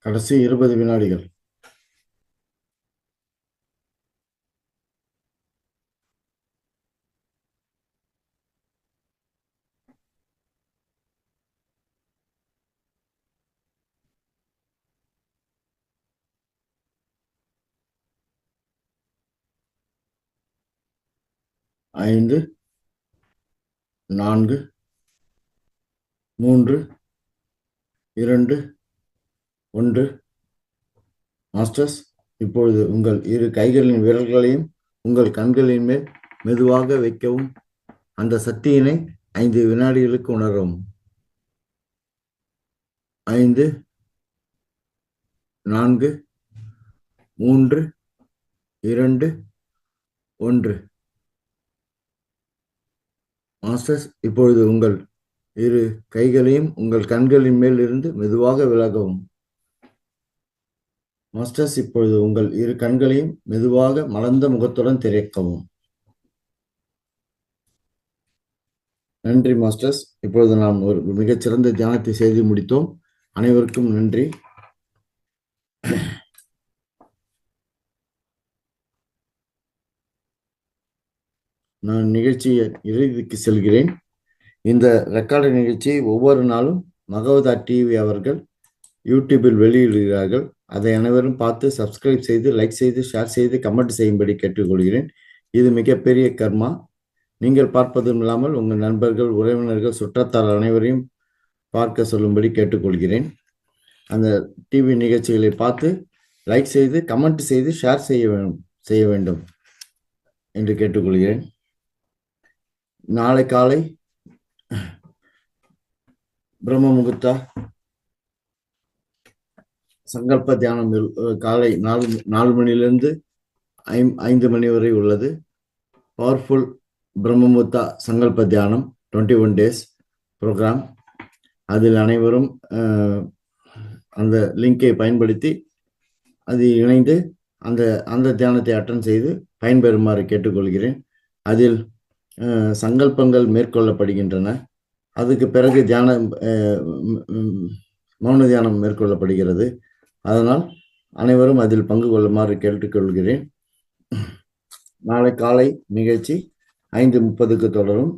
S1: கடைசி 20 வினாடிகள். ஐந்து, 4, 3, 2, 1. மாஸ்டர்ஸ், இப்பொழுது உங்கள் இரு கைகளின் விரல்களையும் உங்கள் கண்களின் மேல் மெதுவாக வைக்கவும். அந்த சக்தியினை 5 வினாடிகளுக்கு உணரவும். 5, 4, 3, 2, 1. மாஸ்டர்ஸ், இப்பொழுது உங்கள் இரு கைகளையும் உங்கள் கண்களின் மேல் இருந்து மெதுவாக விலகவும். மாஸ்டர்ஸ், இப்பொழுது உங்கள் இரு கண்களையும் மெதுவாக மலர்ந்த முகத்துடன் திறக்கவும். நன்றி மாஸ்டர்ஸ். இப்பொழுது நாம் ஒரு மிகச்சிறந்த தியானத்தை செய்து முடித்தோம். அனைவருக்கும் நன்றி. நான் நிகழ்ச்சியை இறுதிக்கு செல்கிறேன். இந்த ரெக்கார்டு நிகழ்ச்சியை ஒவ்வொரு நாளும் மகவதா டிவி அவர்கள் யூடியூபில் வெளியிடுகிறார்கள். அதை அனைவரும் பார்த்து சப்ஸ்கிரைப் செய்து, லைக் செய்து, ஷேர் செய்து, கமெண்ட் செய்யும்படி கேட்டுக்கொள்கிறேன். இது மிகப்பெரிய கர்மா. நீங்கள் பார்ப்பதும் இல்லாமல் உங்கள் நண்பர்கள், உறவினர்கள், சுற்றத்தார் அனைவரையும் பார்க்க சொல்லும்படி கேட்டுக்கொள்கிறேன். அந்த டிவி நிகழ்ச்சிகளை பார்த்து லைக் செய்து, கமெண்ட் செய்து, ஷேர் செய்ய வேண்டும் என்று கேட்டுக்கொள்கிறேன். நாளை காலை பிரம்ம முகூர்த்தா சங்கல்ப தியானம் காலை 4 மணிலிருந்து 5 மணி வரை உள்ளது. பவர்ஃபுல் பிரம்ம முகூர்த்தா சங்கல்ப தியானம் 21 days ப்ரோக்ராம். அதில் அனைவரும் அந்த லிங்கை பயன்படுத்தி அதில் இணைந்து அந்த தியானத்தை அட்டன் செய்து பயன்பெறுமாறு கேட்டுக்கொள்கிறேன். அதில் சங்கல்பங்கள் மேற்கொள்ளப்படுகின்றன. அதுக்கு பிறகு மௌன தியானம் மேற்கொள்ளப்படுகிறது. அதனால் அனைவரும் அதில் பங்கு கொள்ளுமாறு கேட்டுக்கொள்கிறேன். நாளை காலை நிகழ்ச்சி 5:30க்கு தொடரும்.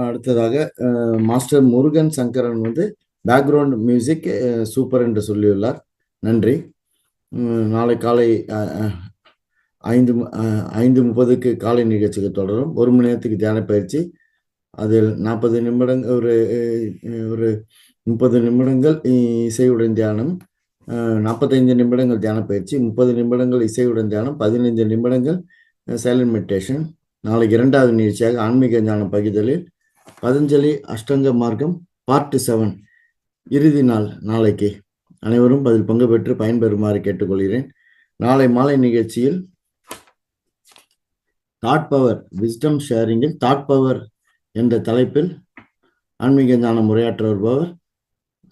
S1: அடுத்ததாக master Murugan Sankaran background music super என்று சொல்லியுள்ளார். நன்றி. நாளை காலை 5:30க்கு காலை நிகழ்ச்சிக்கு தொடரும். 1 மணி நேரத்துக்கு தியான பயிற்சி. அதில் 40 நிமிடங்கள், ஒரு 30 நிமிடங்கள் இசையுடன் தியானம், 45 நிமிடங்கள் தியான பயிற்சி, 30 நிமிடங்கள் இசையுடன் தியானம், 15 நிமிடங்கள் சைலண்ட் மெடிடேஷன். நாளைக்கு 2வது நிகழ்ச்சியாக ஆன்மீக ஞானம் பகிர்தலில் பதஞ்சலி அஷ்டங்க மார்க்கம் பார்ட் 7 இறுதி நாள். நாளைக்கு அனைவரும் அதில் பங்கு பெற்று பயன்பெறுமாறு கேட்டுக்கொள்கிறேன். நாளை மாலை நிகழ்ச்சியில் தாட் பவர், விஸ்டம் ஷேரிங்கில் தாட் பவர் என்ற தலைப்பில் ஆன்மீக ஞானம் உரையாற்ற வருபவர்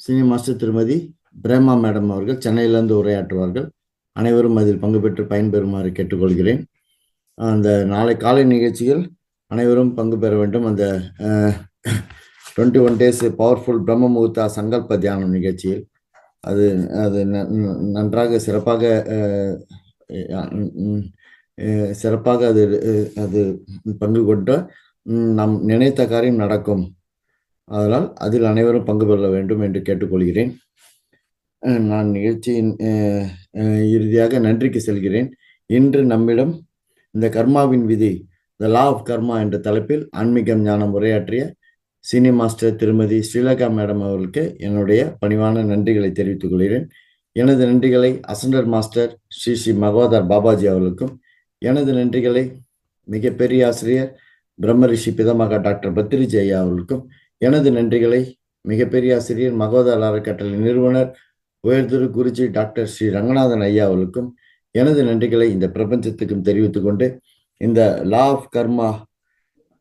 S1: சீனியர் மாஸ்டர் திருமதி பிரேமா மேடம் அவர்கள் சென்னையிலிருந்து உரையாற்றுவார்கள். அனைவரும் அதில் பங்கு பெற்று பயன்பெறுமாறு கேட்டுக்கொள்கிறேன். அந்த நாளை காலை நிகழ்ச்சியில் அனைவரும் பங்கு பெற வேண்டும். அந்த 21 days பவர்ஃபுல் பிரம்ம முகூர்த்தா சங்கல்ப தியானம் நிகழ்ச்சியில் அது அது நன்றாக சிறப்பாக சிறப்பாக அது பங்கு கொண்டு நாம் நினைத்த காரியம் நடக்கும். அதனால் அதில் அனைவரும் பங்கு பெற வேண்டும் என்று கேட்டுக்கொள்கிறேன். நான் நிகழ்ச்சியின் இறுதியாக நன்றிக்கு செல்கிறேன். இன்று நம்மிடம் இந்த கர்மாவின் விதி, த லா ஆஃப் கர்மா என்ற தலைப்பில் ஆன்மீகம் ஞானம் உரையாற்றிய சீனியர் மாஸ்டர் திருமதி ஸ்ரீலகா மேடம் அவர்களுக்கு என்னுடைய பணிவான நன்றிகளை தெரிவித்துக் கொள்கிறேன். எனது நன்றிகளை அசண்டர் மாஸ்டர் ஸ்ரீ ஸ்ரீ மகோதர் பாபாஜி அவர்களுக்கும், எனது நன்றிகளை மிகப்பெரிய ஆசிரியர் பிரம்ம ரிஷி பிதமகா டாக்டர் பத்ரிஜி ஐயா அவர்களுக்கும், எனது நன்றிகளை மிகப்பெரிய ஆசிரியர் மகோதர் அறக்கட்டளை நிறுவனர் உயர்திரு குருஜி டாக்டர் ஸ்ரீ ரங்கநாதன் ஐயா அவர்களுக்கும், எனது நன்றிகளை இந்த பிரபஞ்சத்துக்கும் தெரிவித்துக் கொண்டு, இந்த லா ஆஃப் கர்மா,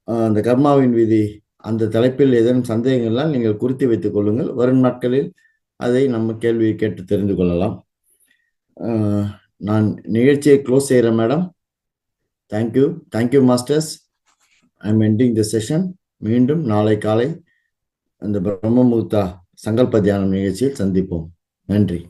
S1: அந்த கர்மாவின் விதி அந்த தலைப்பில் ஏதேனும் சந்தேகங்கள்லாம் நீங்கள் குறித்து வைத்துக் கொள்ளுங்கள். வரும் நாட்களில் அதை நம்ம கேள்வியை கேட்டு தெரிந்து கொள்ளலாம். நான் நிகழ்ச்சியை க்ளோஸ் செய்கிறேன் madam. Thank you masters. I am ending the session. மீண்டும் நாளை காலை அந்த பிரம்ம முகூர்த்தா சங்கல்ப தியானம் நிகழ்ச்சியில் சந்திப்போம். நன்றி.